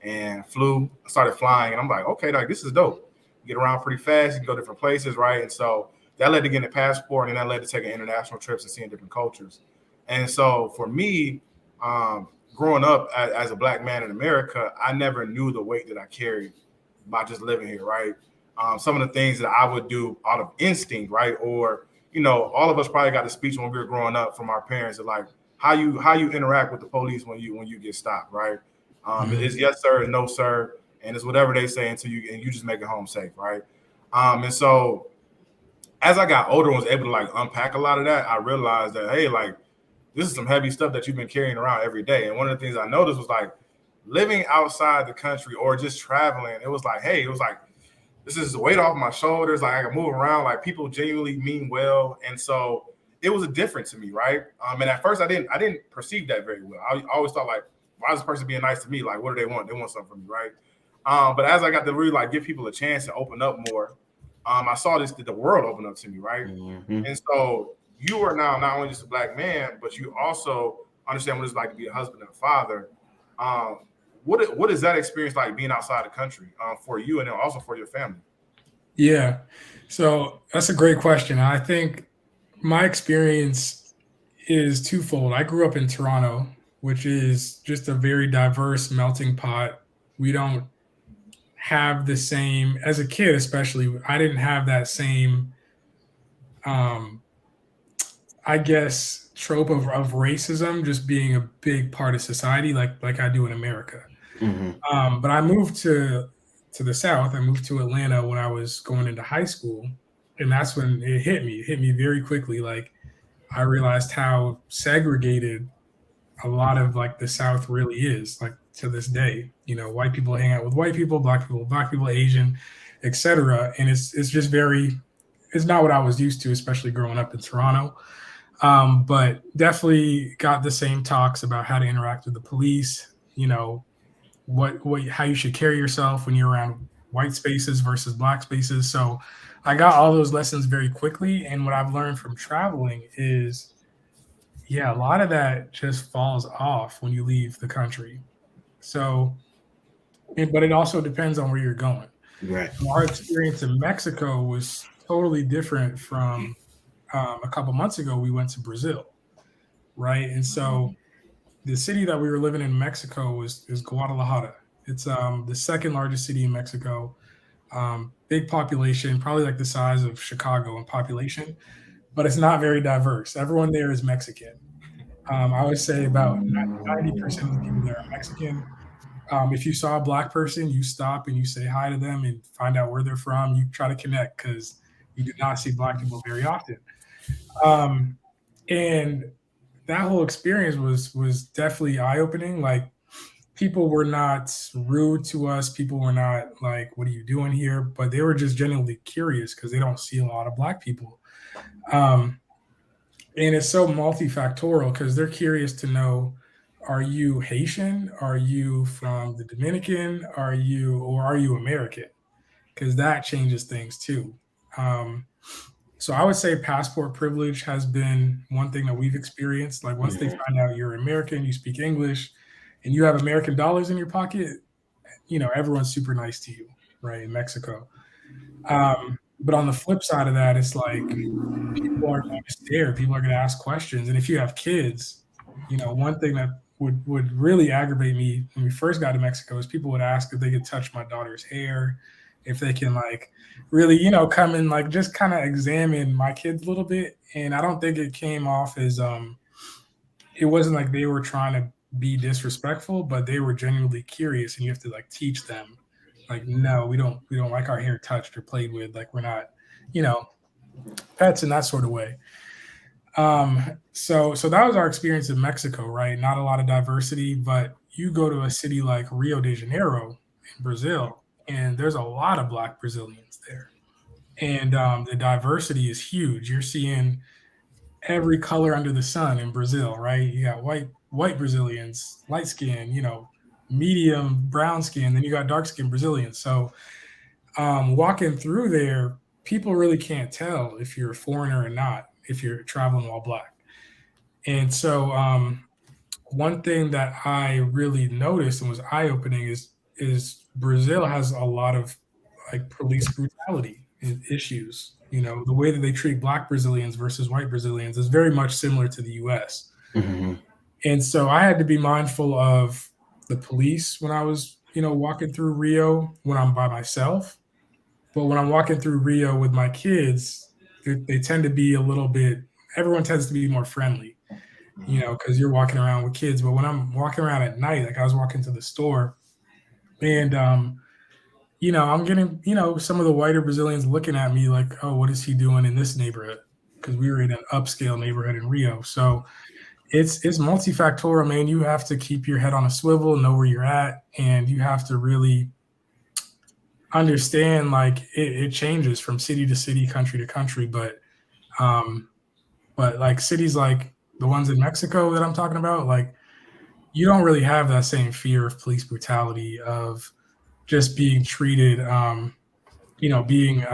and flew. I started flying, and I'm like, okay, like this is dope. You get around pretty fast, you can go different places, right? And so that led to getting a passport, and that led to taking international trips and seeing different cultures. And so for me, growing up as a black man in America, I never knew the weight that I carried by just living here, right? Some of the things that I would do out of instinct, right? Or all of us probably got the speech when we were growing up from our parents, of like how you interact with the police when you get stopped, right? Mhm. It's yes sir and no sir, and it's whatever they say until you just make it home safe, right? And so as I got older and was able to like unpack a lot of that, I realized that hey, like this is some heavy stuff that you've been carrying around every day. And one of the things I noticed was like living outside the country or just traveling, it was like, hey, it was like this is weight off my shoulders. Like I can move around. Like people genuinely mean well, and so it was a difference to me, right? And at first I didn't perceive that very well. I always thought like, why is this person being nice to me? Like, what do they want? They want something from me, right? But as I got to really like give people a chance to open up more, I saw this the world open up to me, right? Mhm. And so you are now not only just a black man, but you also understand what it's like to be a husband and a father. Um, what is that experience like being outside the country for you and then also for your family? Yeah. So that's a great question. I think my experience is twofold. I grew up in Toronto, which is just a very diverse melting pot. We don't have the same, as a kid, especially, I didn't have that same, um, I guess, trope of racism just being a big part of society, like I do in America. Mhm. But I moved to the South. I moved to Atlanta when I was going into high school, and that's when it hit me. It hit me very quickly. Like I realized how segregated a lot of like the South really is. Like to this day, white people hang out with white people, black people, Asian, etc. And it's just very. It's not what I was used to, especially growing up in Toronto. But definitely got the same talks about how to interact with the police. What how you should carry yourself when you're around white spaces versus black spaces. So I got all those lessons very quickly. And what I've learned from traveling is, yeah, a lot of that just falls off when you leave the country. So, but it also depends on where you're going. Right. Our experience in Mexico was totally different from a couple months ago. We went to Brazil, right? And so the city that we were living in Mexico is Guadalajara. It's the second largest city in Mexico. Big population, probably like the size of Chicago in population, but it's not very diverse. Everyone there is Mexican. I would say about 90% of the people there are Mexican. If you saw a black person, you stop and you say hi to them and find out where they're from. You try to connect because you do not see black people very often. Um, and that whole experience was definitely eye opening. Like people were not rude to us. People were not like, "What are you doing here?" But they were just genuinely curious because they don't see a lot of black people. Um, and it's so multifactorial because they're curious to know: Are you Haitian? Are you from the Dominican? Are you American? because that changes things too. Um, so I would say passport privilege has been one thing that we've experienced. Like once they Mhm. find out you're American, you speak English, and you have American dollars in your pocket, everyone's super nice to you, right? In Mexico. But on the flip side of that, it's like people are going to stare, people are going to ask questions, and if you have kids, one thing that would really aggravate me when we first got to Mexico is people would ask if they could touch my daughter's hair, if they can like really, come and like just kind of examine my kids a little bit. And I don't think it came off as it wasn't like they were trying to be disrespectful, but they were genuinely curious, and you have to like teach them, like, no, we don't like our hair touched or played with, like we're not, you know, pets in that sort of way. So that was our experience in Mexico, right? Not a lot of diversity, but you go to a city like Rio de Janeiro in Brazil, and there's a lot of Black Brazilians there, and the diversity is huge. You're seeing every color under the sun in Brazil, right? You got white Brazilians, light skin, medium brown skin, then you got dark skin Brazilians. So walking through there, people really can't tell if you're a foreigner or not if you're traveling while black. And so one thing that I really noticed and was eye opening is Brazil has a lot of like police brutality issues. The way that they treat black Brazilians versus white Brazilians is very much similar to the US. Mhm. And so I had to be mindful of the police when I was, walking through Rio when I'm by myself. But when I'm walking through Rio with my kids, they tend to be a little bit, everyone tends to be more friendly, because you're walking around with kids. But when I'm walking around at night, like I was walking to the store, and I'm getting, some of the whiter Brazilians looking at me like, oh, what is he doing in this neighborhood? Because we were in an upscale neighborhood in Rio. So it's multifactorial, man. You have to keep your head on a swivel, know where you're at, and you have to really understand like it changes from city to city, country to country. Um, but like cities like the ones in Mexico that I'm talking about, like you don't really have that same fear of police brutality, of just being treated, being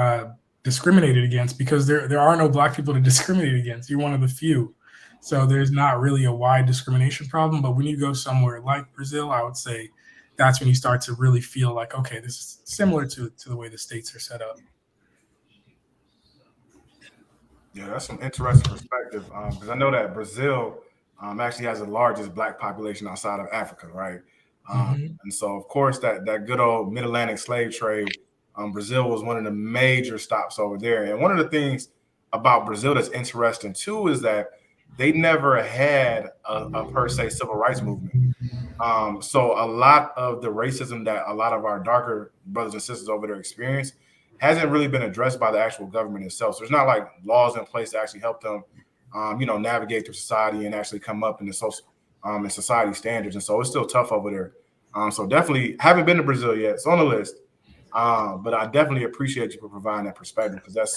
discriminated against, because there are no black people to discriminate against. You're one of the few. So there's not really a wide discrimination problem. But when you go somewhere like Brazil, I would say that's when you start to really feel like, okay, this is similar to the way the states are set up. Yeah, that's some interesting perspective. Because I know that Brazil actually has the largest black population outside of Africa, right? Hmm. And so, of course, that good old Mid Atlantic slave trade, Brazil was one of the major stops over there. And one of the things about Brazil that's interesting too is that they never had a per se civil rights movement. So a lot of the racism that a lot of our darker brothers and sisters over there experience hasn't really been addressed by the actual government itself. So there's not like laws in place to actually help them, navigate through society and actually come up in the social, and society standards. And so it's still tough over there. So definitely haven't been to Brazil yet. It's on the list. But I definitely appreciate you for providing that perspective, because it's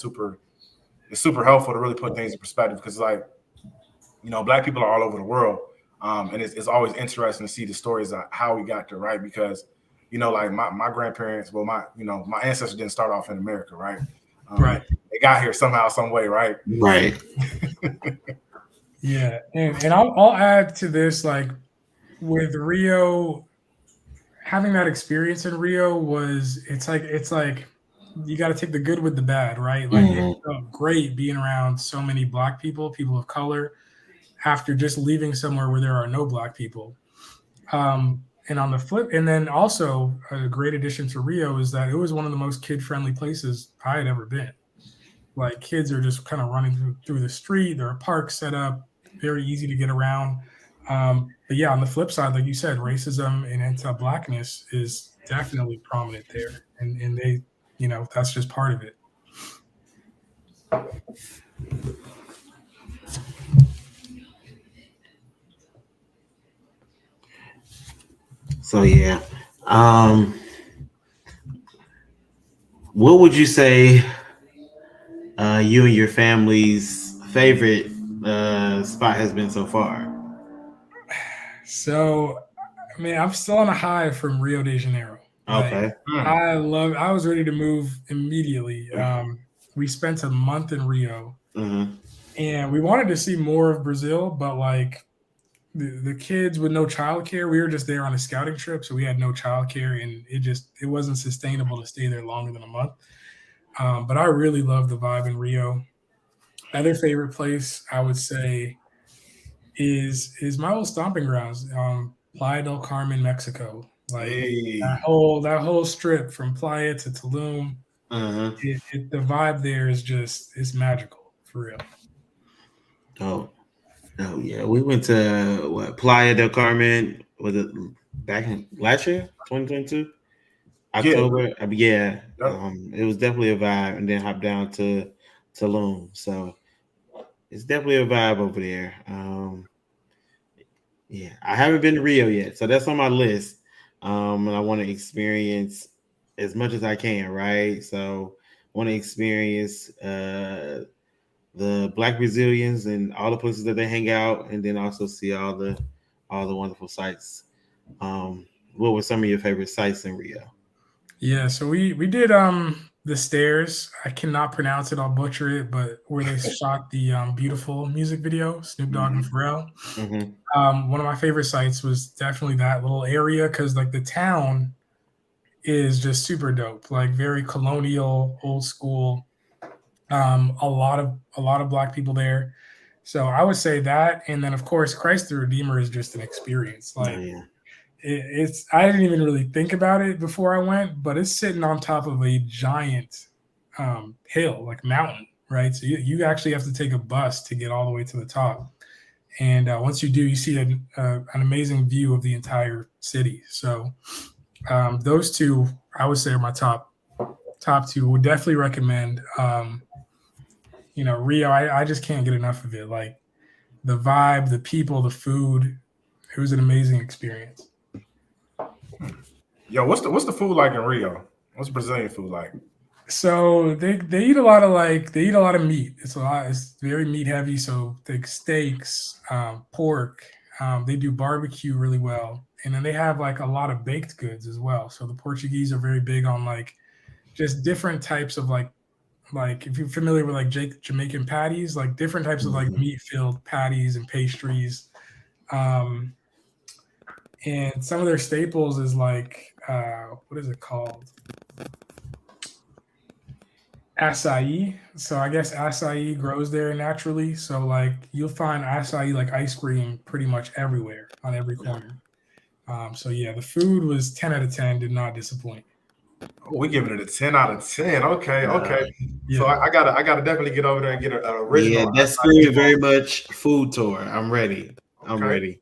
super helpful to really put things in perspective, because like, black people are all over the world. And it's always interesting to see the stories of how we got there, right? Because, like my grandparents, well, my ancestors didn't start off in America, right? Right. They got here somehow, some way, right? Right. Yeah. And I'll add to this, like with Rio, having that experience in Rio it's like you got to take the good with the bad, right? Like it Mhm. felt great being around so many black people of color after just leaving somewhere where there are no black people. And on the flip, and then also a great addition to Rio is that it was one of the most kid friendly places I had ever been. Like kids are just kind of running through the street. There are parks set up, very easy to get around. But yeah, on the flip side, like you said, racism and anti-blackness is definitely prominent there, and they, that's just part of it. So yeah. Um, what would you say you and your family's favorite spot has been so far? So, I mean, I'm still on a high from Rio de Janeiro. Like Okay. I was ready to move immediately. We spent a month in Rio, Mm-hmm. and we wanted to see more of Brazil, but like the kids with no childcare, we were just there on a scouting trip, so we had no childcare, and it wasn't sustainable to stay there longer than a month. But I really love the vibe in Rio. Other favorite place I would say is my old stomping grounds, Playa del Carmen, Mexico. Like Hey, that whole strip from Playa to Tulum, Mm-hmm. the vibe there is just it's magical for real. Oh, oh yeah. We went to what Playa del Carmen. Was it back in last year, 2022? yeah, October. Yeah. yep. It was definitely a vibe, and then hop down to Tulum. So it's definitely a vibe over there. Yeah, I haven't been to Rio yet, so that's on my list. And I want to experience as much as I can, right? So I want to experience the Black Brazilians and all the places that they hang out, and then also see all the wonderful sights. What were some of your favorite sites in Rio? Yeah, so we did the stairs. I cannot pronounce it. I'll butcher it, but where they shot the beautiful music video, Snoop Dogg and Mhm. Pharrell. Mm-hmm. One of my favorite sites was definitely that little area because like the town is just super dope, like very colonial, old school. A lot of black people there. So I would say that, and then of course Christ the Redeemer is just an experience. Oh Like yeah. it's I didn't even really think about it before I went, but it's sitting on top of a giant hill, like mountain, right? So you actually have to take a bus to get all the way to the top. And once you do, you see an amazing view of the entire city. So those two, I would say, are my top two. Would definitely recommend. Rio. I just can't get enough of it. Like the vibe, the people, the food. It was an amazing experience. Yo, what's the food like in Rio? What's Brazilian food like? So they eat a lot of they eat a lot of meat. It's very meat heavy. So like steaks, pork. They do barbecue really well, and then they have like a lot of baked goods as well. So the Portuguese are very big on like just different types of like if you're familiar with like Jamaican patties, like different types of like Mm-hmm. meat filled patties and pastries. Um, and some of their staples is like what is it called? Acai. So I guess acai grows there naturally. So like you'll find acai like ice cream pretty much everywhere on every corner. So yeah, the food was 10 out of 10. Did not disappoint. Oh, we giving it a 10 out of 10. Okay, okay. Uh, So Yeah. I gotta definitely get over there and get an yeah, original that's acai screaming very bowl. much food tour. I'm ready. I'm Okay. ready.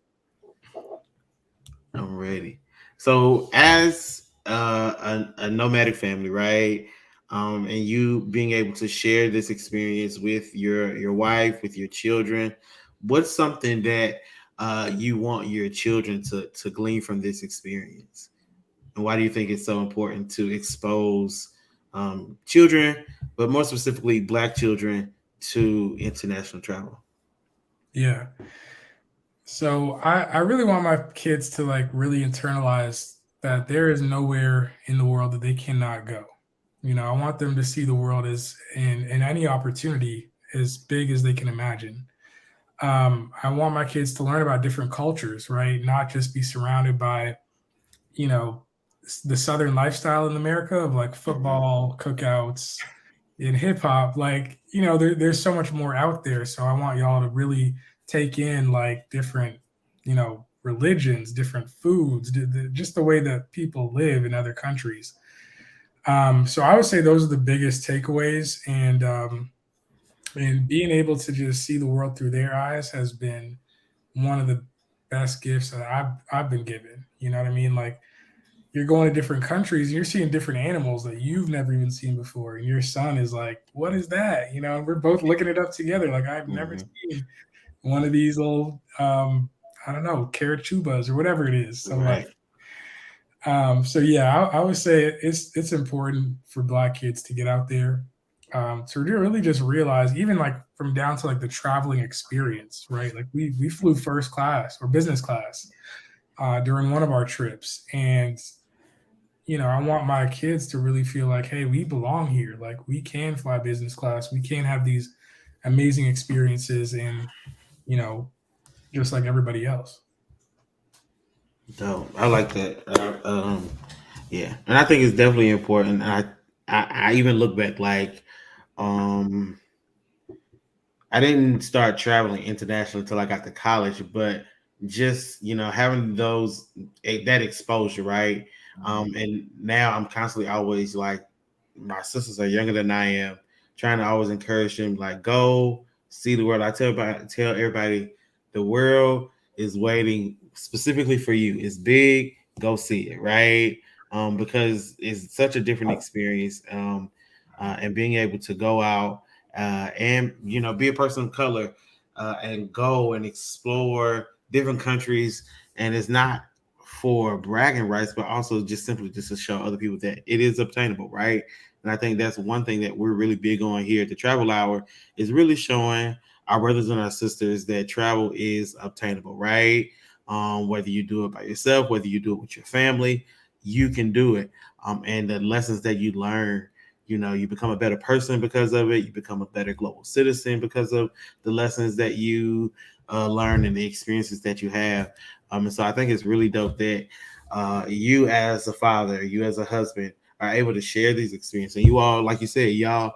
I'm ready. So, as a nomadic family, right? And you being able to share this experience with your wife, with your children, what's something that you want your children to glean from this experience? And why do you think it's so important to expose children, but more specifically, Black children, to international travel? Yeah. So I really want my kids to like really internalize that there is nowhere in the world that they cannot go. I want them to see the world as in any opportunity as big as they can imagine. I want my kids to learn about different cultures, right? Not just be surrounded by, you know, the Southern lifestyle in America of like Mm-hmm. football, cookouts, in hip hop. Like, there's so much more out there. So I want y'all to really take in like different, religions, different foods, just the way that people live in other countries. So I would say those are the biggest takeaways, and being able to just see the world through their eyes has been one of the best gifts that I've been given. You know what I mean? Like you're going to different countries, and you're seeing different animals that you've never even seen before, and your son is like, "What is that?" And we're both looking it up together. Like I've never Mm-hmm. seen one of these little, I don't know, carachubas or whatever it is. So like, Right. so yeah, I would say it's important for Black kids to get out there, to really just realize, even like from down to like the traveling experience, right? Like we flew first class or business class during one of our trips, and I want my kids to really feel like, hey, we belong here. Like we can fly business class. We can have these amazing experiences and, you know, just like everybody else. Dope. I like that. Yeah, and I think it's definitely important. I even look back like, um, I didn't start traveling internationally until I got to college, but just having that exposure, right? And now I'm constantly always like, my sisters are younger than I am, trying to always encourage them like, go see the world. I tell everybody the world is waiting specifically for you. It's big. Go see it, right? Because it's such a different experience. And being able to go out and be a person of color and go and explore different countries, and it's not for bragging rights, but also just simply just to show other people that it is obtainable, right? And I think that's one thing that we're really big on here at the Travel Hour, is really showing our brothers and our sisters that travel is obtainable, right? Whether you do it by yourself, whether you do it with your family, you can do it. And the lessons that you learn, you become a better person because of it. You become a better global citizen because of the lessons that you learn and the experiences that you have. And so I think it's really dope that you as a father, you as a husband, are able to share these experiences. And you all, like you said, y'all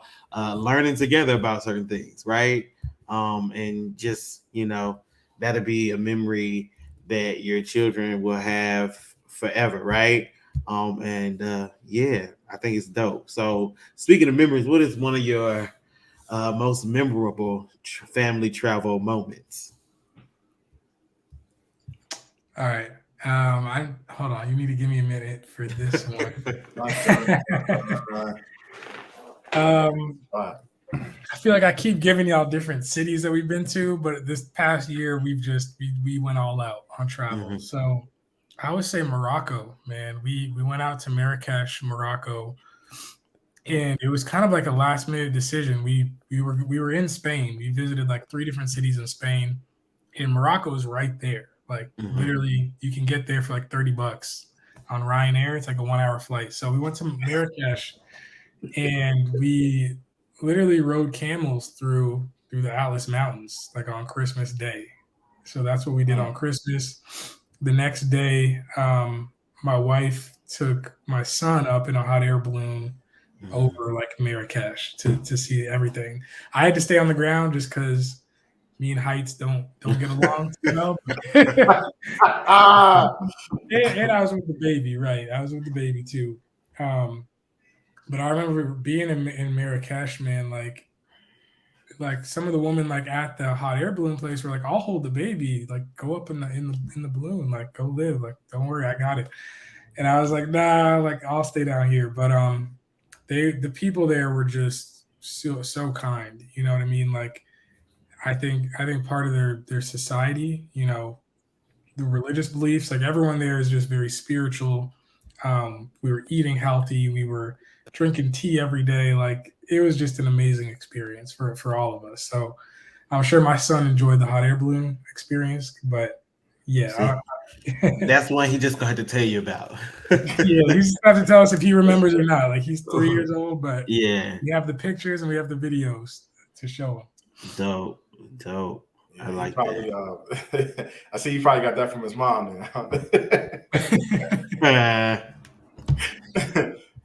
learning together about certain things, right? And just, that'll be a memory that your children will have forever, right? And yeah, I think it's dope. So, speaking of memories, what is one of your most memorable family travel moments? All right. I hold on. You need to give me a minute for this one. um, I feel like I keep giving y'all different cities that we've been to, but this past year we went all out on travel. Mm-hmm. So I would say Morocco, man. We went out to Marrakesh, Morocco, and it was kind of like a last minute decision. We were in Spain. We visited like three different cities in Spain, and Morocco is right there. Like Mm-hmm. literally, you can get there for like $30 on Ryanair. It's like a 1 hour flight. So we went to Marrakesh, and we literally rode camels through the Atlas Mountains like on Christmas Day. So that's what we did on Christmas. The next day, my wife took my son up in a hot air balloon over like Marrakesh to see everything. I had to stay on the ground just because me and heights don't get along too well. And I was with the baby, right? I was with the baby too. Um, but I remember being in Marrakesh, man. Like some of the women like at the hot air balloon place were like, "I'll hold the baby. Like go up in the balloon. Like go live. Like don't worry, I got it." And I was like, "Nah, like I'll stay down here." But the people there were just so kind. You know what I mean? Like I think part of their society, the religious beliefs, like everyone there is just very spiritual. We were eating healthy. We were drinking tea every day. Like it was just an amazing experience for all of us. So I'm sure my son enjoyed the hot air balloon experience. But See, yeah, that's one he just gonna have to tell you about. yeah, he's just have to tell us if he remembers or not. Like he's 3 years old, but Yeah, we have the pictures and we have the videos to show him. dope, dope. Yeah, I he like probably. I see he probably got that from his mom. that.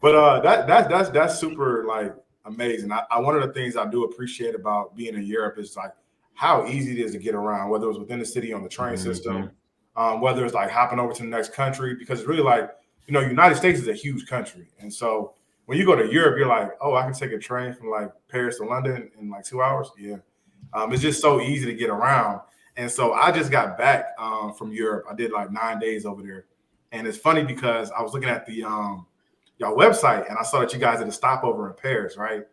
But that's super like amazing. One of the things I do appreciate about being in Europe is like how easy it is to get around, whether it's within the city on the train system, whether it's like hopping over to the next country, because it's really like, United States is a huge country. And so when you go to Europe, you're like, oh, I can take a train from like Paris to London in like 2 hours. Yeah. It's just so easy to get around. And so I just got back from Europe. I did like 9 days over there. And it's funny because I was looking at the y'all website and I saw that you guys did a stopover in Paris, right?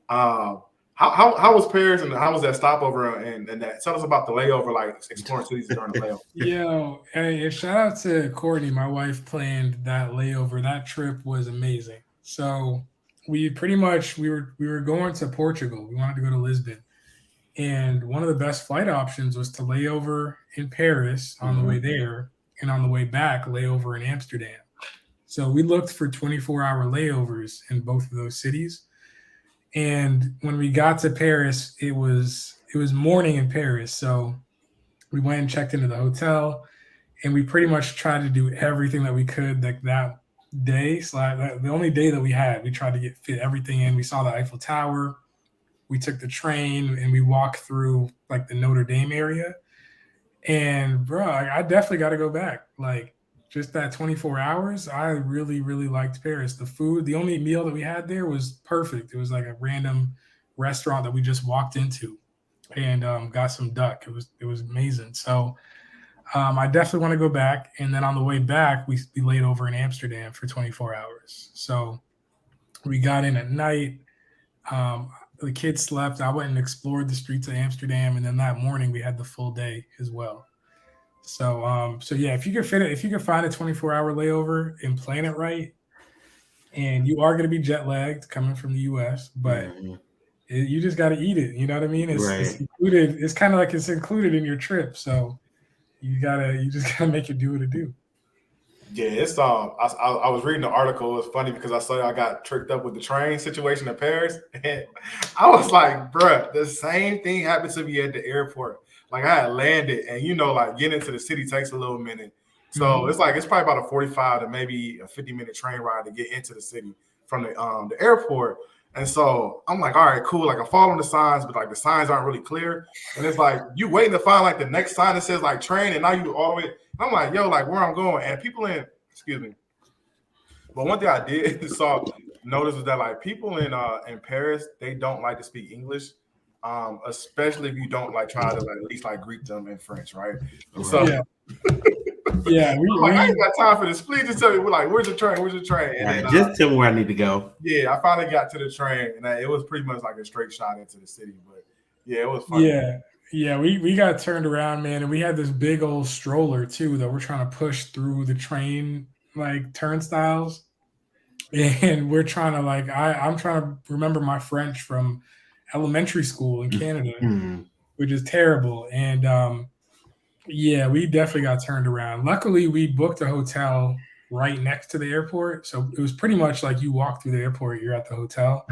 How was Paris and how was that stopover and that? Tell us about the layover, like exploring cities during the layover. Hey, shout out to Courtney, my wife planned that layover. That trip was amazing. So we pretty much we were going to Portugal. We wanted to go to Lisbon. And one of the best flight options was to lay over in Paris on the way there, and on the way back, lay over in Amsterdam. So we looked for 24-hour layovers in both of those cities. And when we got to Paris, it was morning in Paris. So we went and checked into the hotel, and we pretty much tried to do everything that we could that day. So the only day that we had, we tried to fit everything in. We saw the Eiffel Tower. We took the train and we walked through like the Notre Dame area. And bro, I definitely got to go back. Like just that 24 hours, I really, really liked Paris. The food, the only meal that we had there was perfect. It was like a random restaurant that we just walked into and got some duck. It was amazing. So I definitely want to go back. And then on the way back, we laid over in Amsterdam for 24 hours. So we got in at night. The kids slept. I went and explored the streets of Amsterdam, and then that morning we had the full day as well. So yeah, if you could find a 24-hour layover and plan it right, and you are going to be jet lagged coming from the U.S., but you just got to eat it. You know what I mean? It's included. It's kind of like it's included in your trip. So you just gotta make it do what it do. Yeah, it's I was reading the article. It was funny because I saw I got tricked up with the train situation in Paris, and I was like, "Bruh, the same thing happened to me at the airport. Like I had landed, and like getting into the city takes a little minute. So it's probably about a 45 to maybe a 50-minute train ride to get into the city from the airport. And so I'm like, all right, cool. Like I'm following the signs, but like the signs aren't really clear. And it's like you waiting to find like the next sign that says like train, and now you all the way. I'm like, yo, like where I'm going. And people excuse me. But one thing I did notice was that like people in Paris, they don't like to speak English. Especially if you don't like try to like at least like greet them in French, right? So yeah, I ain't got time for this. Please just tell me, we're like, where's the train? Where's the train? And then, just tell me where I need to go. Yeah, I finally got to the train, and it was pretty much like a straight shot into the city. But yeah, it was fun. Yeah, we got turned around, man, and we had this big old stroller too that we're trying to push through the train like turnstiles, and we're trying to like I'm trying to remember my French from elementary school in Canada, which is terrible. And yeah, we definitely got turned around. Luckily, we booked a hotel right next to the airport, so it was pretty much like you walk through the airport, you're at the hotel.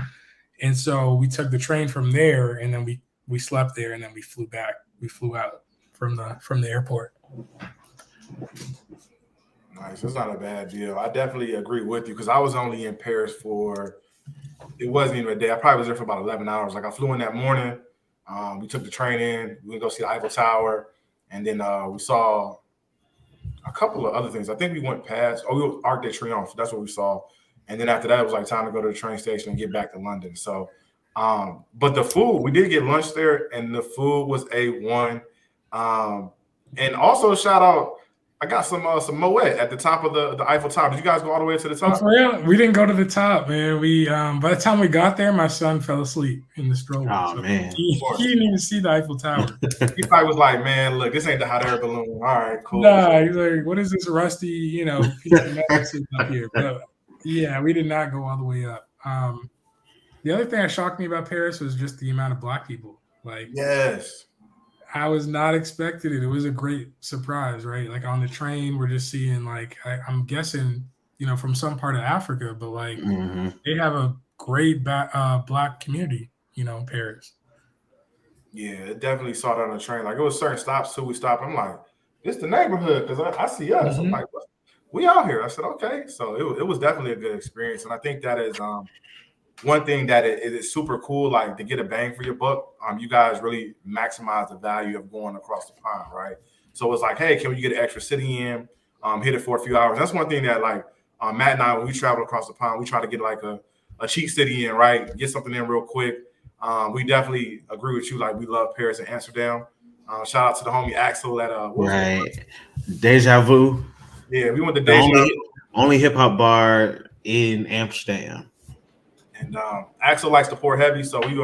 And so we took the train from there, and then we slept there, and then we flew back. We flew out from the airport. Nice. That's not a bad deal. I definitely agree with you because I was only in Paris it wasn't even a day. I probably was there for about 11 hours. Like I flew in that morning. We took the train in. We went to go see the Eiffel Tower. And then we saw a couple of other things. I think we went past. We were Arc de Triomphe. That's what we saw. And then after that, it was like time to go to the train station and get back to London. So, but the food, we did get lunch there, and the food was A1. And also shout out, I got some Moet at the top of the Eiffel Tower. Did you guys go all the way to the top? Oh, for real? We didn't go to the top, man. We by the time we got there, my son fell asleep in the stroller. Oh, man. He didn't even see the Eiffel Tower. He probably was like, man, look, this ain't the hot air balloon. All right, cool. Nah, he's like, what is this rusty, piece of metal up here? But yeah, we did not go all the way up. The other thing that shocked me about Paris was just the amount of Black people. Like, yes. I was not expecting it. It was a great surprise, right? Like on the train, we're just seeing like I'm guessing, from some part of Africa, but like they have a great Black community, in Paris. Yeah, it definitely saw that on the train. Like it was certain stops too. We stopped. I'm like, it's the neighborhood because I see us. I'm like, we out here. I said, okay. So it was definitely a good experience, and I think that is one thing that it is super cool, like to get a bang for your buck. You guys really maximize the value of going across the pond, right? So it's like, hey, can we get an extra city in, hit it for a few hours? That's one thing that like Matt and I, when we travel across the pond, we try to get like a cheap city in, right? Get something in real quick. We definitely agree with you. Like we love Paris and Amsterdam. Shout out to the homie Axel at right. Deja Vu. Yeah, we went to Deja. Only hip hop bar in Amsterdam. And Axel likes to pour heavy, so we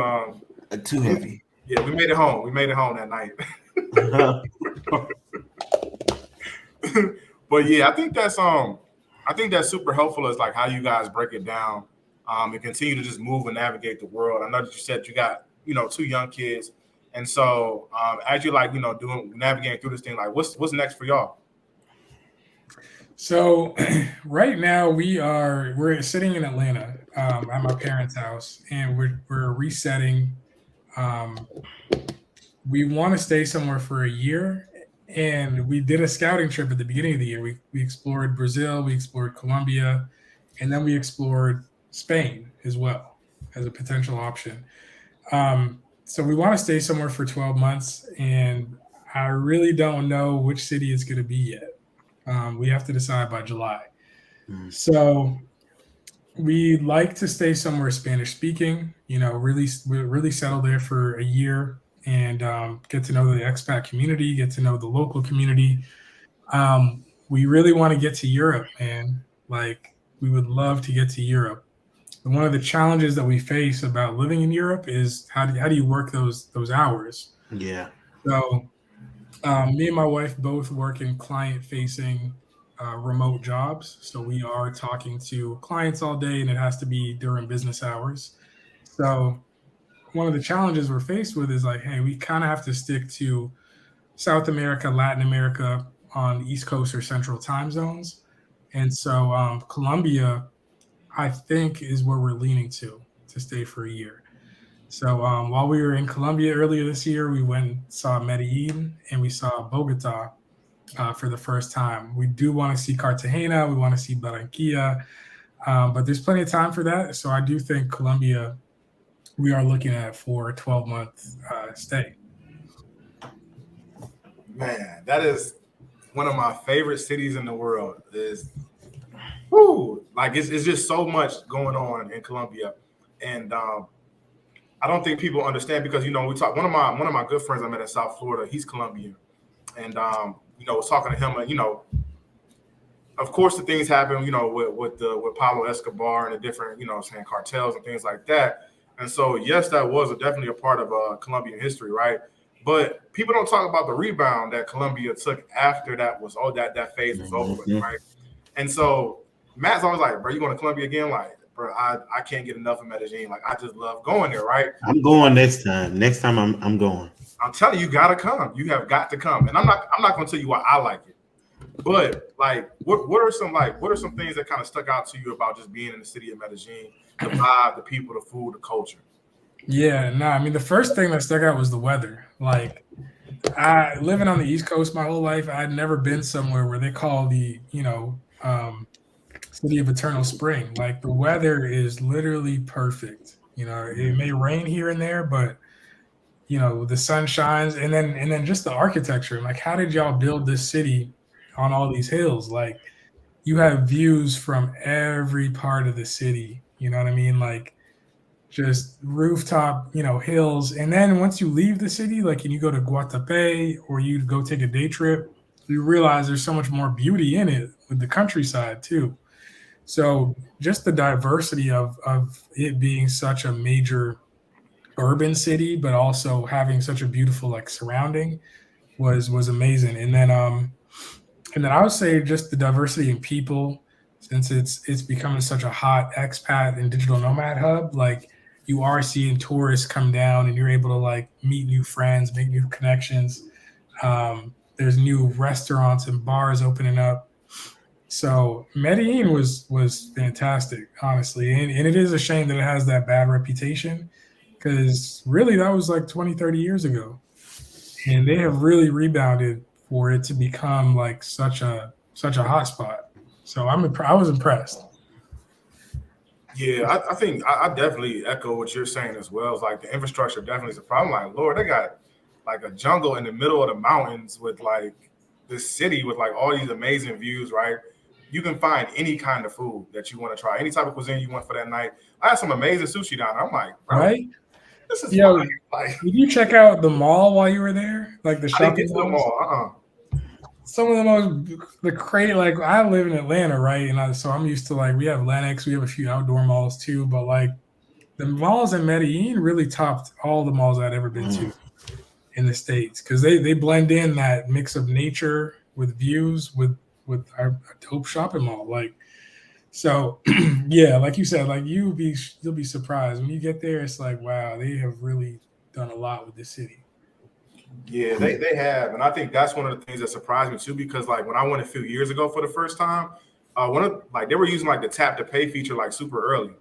too heavy. Yeah, we made it home. We made it home that night. But yeah, I think that's super helpful is like how you guys break it down and continue to just move and navigate the world. I know that you said you got 2 young kids, and so as you like navigating through this thing, like what's next for y'all? So right now we're sitting in Atlanta at my parents' house, and we're resetting. Um, we want to stay somewhere for a year, and we did a scouting trip at the beginning of the year. We explored Brazil, we explored Colombia, and then we explored Spain as well as a potential option. So we want to stay somewhere for 12 months, and I really don't know which city it's going to be yet. We have to decide by July. Mm. So we like to stay somewhere Spanish speaking. Really settle there for a year and get to know the expat community, get to know the local community. We really want to get to Europe, man. Like we would love to get to Europe. And one of the challenges that we face about living in Europe is how do you work those hours? Yeah. So me and my wife both work in client facing remote jobs. So we are talking to clients all day and it has to be during business hours. So one of the challenges we're faced with is like, hey, we kind of have to stick to South America, Latin America on East Coast or Central time zones. And so Colombia, I think, is where we're leaning to stay for a year. So while we were in Colombia earlier this year, we went and saw Medellin and we saw Bogota for the first time. We do want to see Cartagena, we want to see Barranquilla, but there's plenty of time for that. So I do think Colombia, we are looking at for a 12-month stay. Man, that is one of my favorite cities in the world. Is whoo, like it's just so much going on in Colombia, and I don't think people understand because we talk. One of my good friends I met in South Florida. He's Colombian, and was talking to him, and of course, the things happen, with Pablo Escobar and the different, saying cartels and things like that. And so, yes, that was definitely a part of Colombian history, right? But people don't talk about the rebound that Colombia took after that phase was over with, Mhm. right? And so Matt's always like, bro, you going to Colombia again? Like, bro, I can't get enough of Medellin. Like, I just love going there, right? I'm going next time. Next time I'm going. I'm telling you, you gotta come. You have got to come. And I'm not gonna tell you why I like it. But like, what are some things that kind of stuck out to you about just being in the city of Medellin, the vibe, the people, the food, the culture? Yeah, no, I mean, the first thing that stuck out was the weather. Like, I living on the East Coast my whole life, I'd never been somewhere where they call city of eternal spring. Like, the weather is literally perfect. It may rain here and there, but the sun shines, and then just the architecture. Like, how did y'all build this city on all these hills? Like, you have views from every part of the city. You know what I mean? Like, just rooftop, hills. And then once you leave the city, like, and you go to Guatape or you go take a day trip, you realize there's so much more beauty in it with the countryside too. So just the diversity of it being such a major urban city, but also having such a beautiful like surrounding was amazing. And then I would say just the diversity in people, since it's becoming such a hot expat and digital nomad hub. Like you are seeing tourists come down, and you're able to like meet new friends, make new connections. There's new restaurants and bars opening up. So Medellin was fantastic, honestly, and it is a shame that it has that bad reputation because really that was like 20, 30 years ago, and they have really rebounded for it to become like such a hot spot. So I was impressed. Yeah, I think I definitely echo what you're saying as well. It's like the infrastructure definitely is a problem. Like, Lord, they got like a jungle in the middle of the mountains with like this city with like all these amazing views, right? You can find any kind of food that you want to try, any type of cuisine you want for that night. I had some amazing sushi down there. I'm like, bro, Right? this is fire. Yo, Like, did you check out the mall while you were there? Like the I didn't shopping get to the malls? mall. Some of the most the crazy, like I live in Atlanta, right? So I'm used to like we have Lennox, we have a few outdoor malls too, but like the malls in Medellin really topped all the malls I'd ever been Mm. to in the States because they blend in that mix of nature with views with a dope shopping mall. Like so yeah, like you said, like you'll be surprised when you get there. It's like wow, they have really done a lot with this city. Yeah, they have, and I think that's one of the things that surprised me too. Because like when I went a few years ago for the first time, one of like they were using like the tap to pay feature like super early,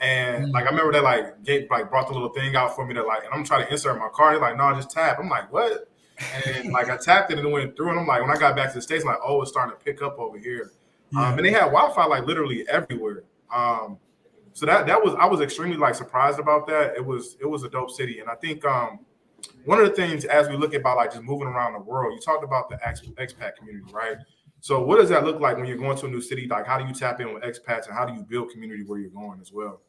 and like I remember they like brought the little thing out for me to like, and I'm trying to insert my card. They're like, no, just tap. I'm like, what? And like I tapped it and it went through, and I'm like, when I got back to the States, I'm like, oh, it's starting to pick up over here. And they had Wi-Fi like literally everywhere. So that was, I was extremely like surprised about that. It was a dope city, and I think one of the things as we look about like just moving around the world, you talked about the expat community, right? So what does that look like when you're going to a new city? Like, how do you tap in with expats, and how do you build community where you're going as well?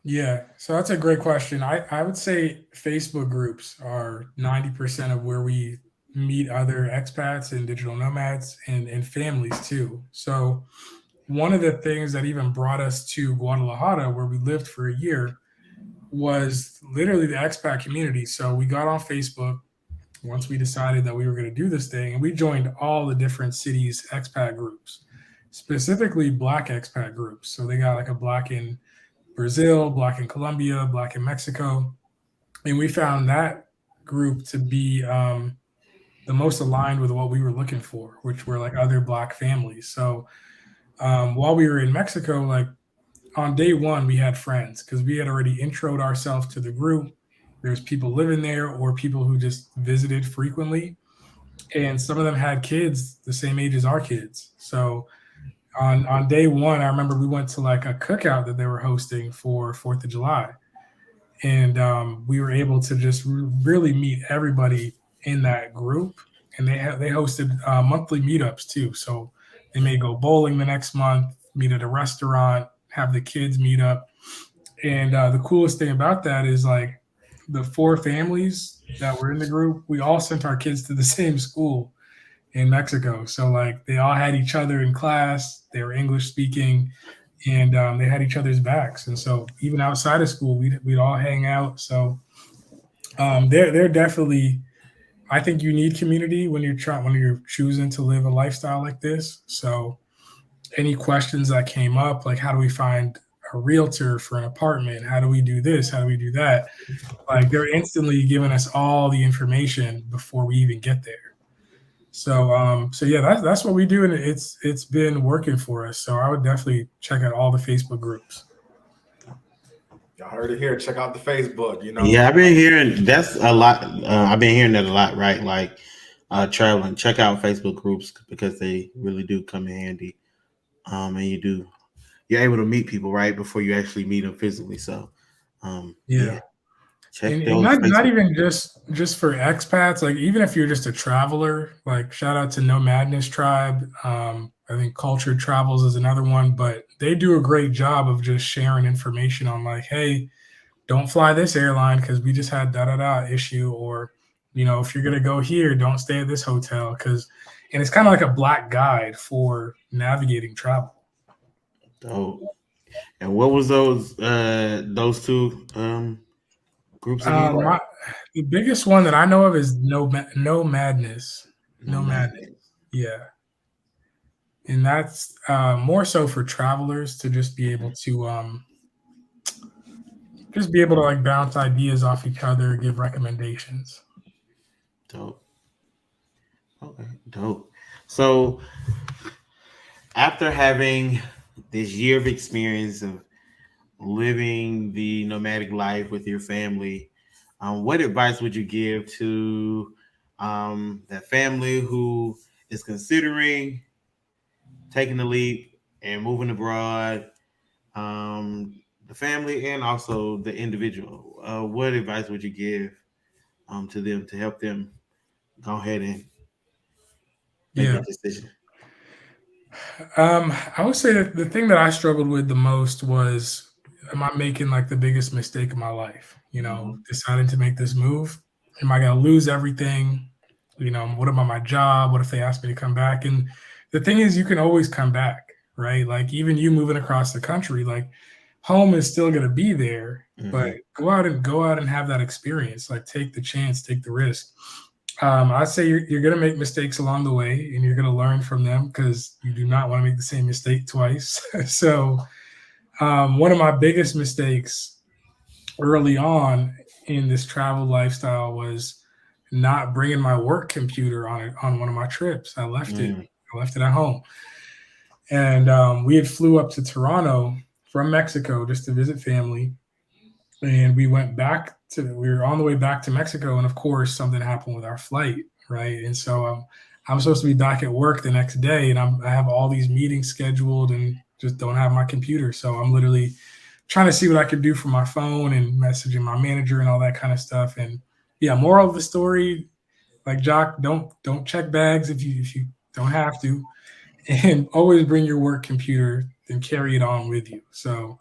Yeah, so that's a great question. I would say Facebook groups are 90% of where we meet other expats and digital nomads and families too. So one of the things that even brought us to Guadalajara, where we lived for a year, was literally the expat community. So we got on Facebook once we decided that we were going to do this thing, and we joined all the different cities' expat groups, specifically Black expat groups. So they got like a Black in Brazil, Black in Colombia, Black in Mexico, and we found that group to be the most aligned with what we were looking for, which were like other Black families. So while we were in Mexico, like on day one, we had friends because we had already introed ourselves to the group. There's people living there or people who just visited frequently. And some of them had kids the same age as our kids. So on day one, I remember we went to like a cookout that they were hosting for 4th of July. And we were able to just really meet everybody in that group. And they hosted monthly meetups too. So they may go bowling the next month, meet at a restaurant, have the kids meet up. And the coolest thing about that is like the 4 families that were in the group, we all sent our kids to the same school in Mexico. So like they all had each other in class. They were English speaking, and they had each other's backs. And so even outside of school, we'd all hang out. So they're definitely. I think you need community when you're choosing to live a lifestyle like this. So any questions that came up, like how do we find a realtor for an apartment? How do we do this? How do we do that? Like they're instantly giving us all the information before we even get there. So yeah, that's what we do, and it's been working for us. So I would definitely check out all the Facebook groups. Y'all heard it here. Check out the Facebook. Yeah, I've been hearing that's a lot. I've been hearing that a lot, right? Like traveling, check out Facebook groups because they really do come in handy. And you're able to meet people right before you actually meet them physically. So, yeah, Yeah. check And those not Facebook. even just for expats, like even if you're just a traveler, like shout out to Nomadness Tribe. I think Cultured Travels is another one, but they do a great job of just sharing information on like, hey, don't fly this airline because we just had da da da issue, or if you're gonna go here, don't stay at this hotel and it's kind of like a black guide for navigating travel. Oh, and what was those two groups again? My the biggest one that I know of is no madness, No no madness. man. Yeah, and that's more so for travelers to just be able to like bounce ideas off each other, give recommendations. Dope. Okay, dope. So after having this year of experience of living the nomadic life with your family, what advice would you give to that family who is considering taking the leap and moving abroad? The family and also the individual. What advice would you give to them to help them go ahead and make Yeah. that decision? I would say that the thing that I struggled with the most was, am I making like the biggest mistake of my life? Mhm. Deciding to make this move. Am I going to lose everything? What about my job? What if they ask me to come back? And the thing is, you can always come back, right? Like even you moving across the country, like home is still going to be there, but Mhm. go out and have that experience. Like take the chance, take the risk. I'd say you're going to make mistakes along the way and you're going to learn from them because you do not want to make the same mistake twice. So, one of my biggest mistakes early on in this travel lifestyle was not bringing my work computer on one of my trips. I left it. Mm. I left it at home, and we had flew up to Toronto from Mexico just to visit family, and we were on the way back to Mexico, and of course something happened with our flight, right? And so I'm supposed to be back at work the next day, and I have all these meetings scheduled, and just don't have my computer. So I'm literally trying to see what I could do from my phone and messaging my manager and all that kind of stuff. And yeah, moral of the story, like Jock, don't check bags if you don't have to, and always bring your work computer and carry it on with you. So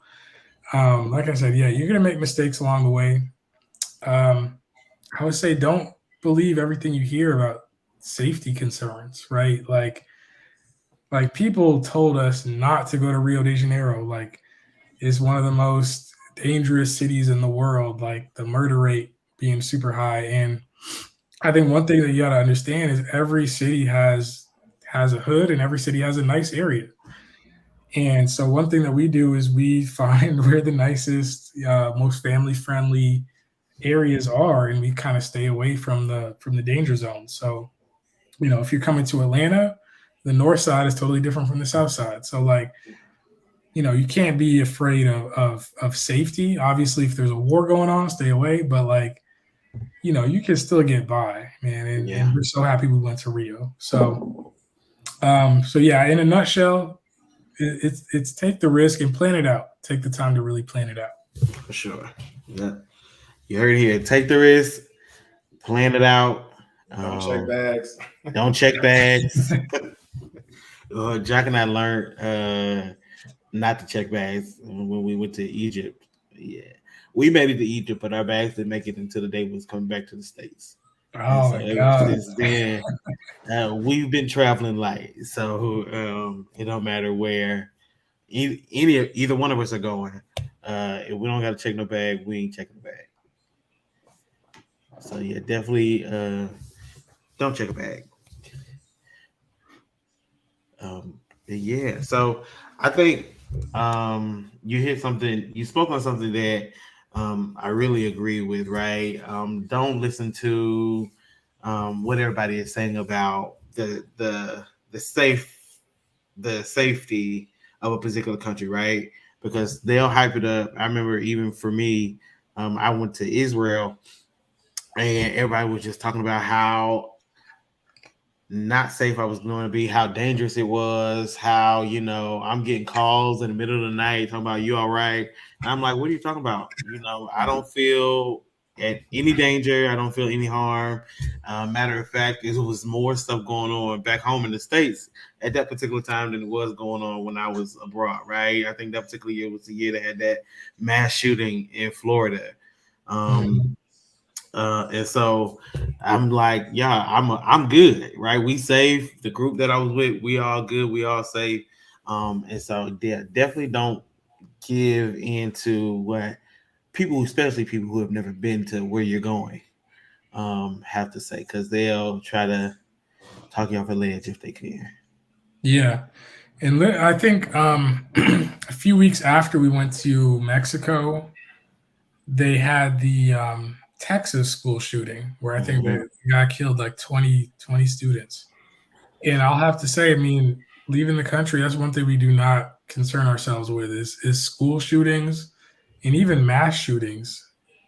like I said, yeah, you're gonna make mistakes along the way. Um, I would say don't believe everything you hear about safety concerns, right? Like people told us not to go to Rio de Janeiro. Like it's one of the most dangerous cities in the world. Like the murder rate being super high. And I think one thing that you got to understand is every city has a hood, and every city has a nice area. And so one thing that we do is we find where the nicest, most family friendly areas are, and we kind of stay away from the danger zone. So if you're coming to Atlanta, the north side is totally different from the south side. So like you can't be afraid of safety. Obviously, if there's a war going on, stay away. But like you can still get by, man. And Yeah, we're so happy we went to Rio. So yeah, in a nutshell, it's take the risk and plan it out. Take the time to really plan it out. for sure. Yeah. You heard it here. Take the risk, plan it out. Don't check Um, bags. don't check bags. Jack and I learned not to check bags when we went to Egypt. Yeah, we made it to Egypt, but our bags didn't make it until the day we was coming back to the States. And Oh so my ever god. since then, we've been traveling light. So it don't matter where either one of us are going. If we don't got to check no bag, we ain't checking the bag. So yeah, definitely don't check a bag. Yeah. So I think you hit something. You spoke on something that I really agree with. Right. Don't listen to what everybody is saying about the the safety of a particular country. Right. Because they'll hype it up. I remember even for me, I went to Israel and everybody was just talking about how not safe I was going to be, how dangerous it was, how I'm getting calls in the middle of the night talking about you all right. And I'm like, what are you talking about? I don't feel at any danger. I don't feel any harm. Matter of fact, it was more stuff going on back home in the States at that particular time than it was going on when I was abroad. Right? I think that particular year was the year that had that mass shooting in Florida. Um, Mhm. and so I'm like, yeah, I'm good, right? We safe. The group that I was with, we all good. We all safe. And so yeah, definitely don't give into what people, especially people who have never been to where you're going, have to say, because they'll try to talk you off a ledge if they can. Yeah. And I think a few weeks after we went to Mexico, they had the Texas school shooting where I think Mhm. the guy killed like 20 students. And I'll have to say, I mean, leaving the country, that's one thing we do not concern ourselves with is school shootings and even mass shootings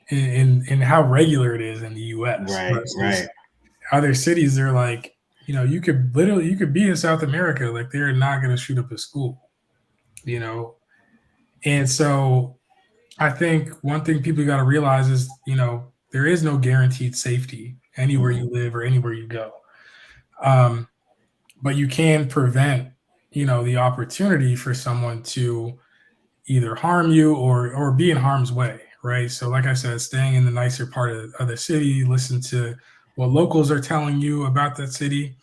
in how regular it is in the US Right, versus right. other cities. They're like, you could be in South America, like they're not going to shoot up a school, you know? And so I think one thing people got to realize is, there is no guaranteed safety anywhere Mhm. you live or anywhere you go. Um, but you can prevent, the opportunity for someone to either harm you or be in harm's way, right? So, like I said, staying in the nicer part of the city, listen to what locals are telling you about that city,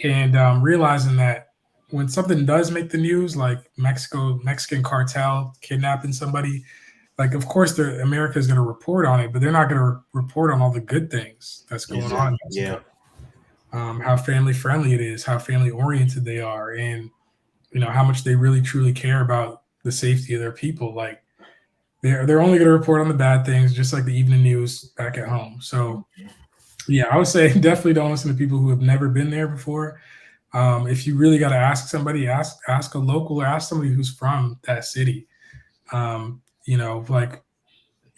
and realizing that when something does make the news, like Mexican cartel kidnapping somebody, like of course the America is going to report on it, but they're not going to report on all the good things that's going on in Exactly. Mexico. Yeah. How family friendly it is, how family oriented they are, and how much they really truly care about the safety of their people. Like they're only going to report on the bad things, just like the evening news back at home. So Yeah, I would say definitely don't listen to people who have never been there before. If you really got to ask somebody, ask a local or ask somebody who's from that city. Like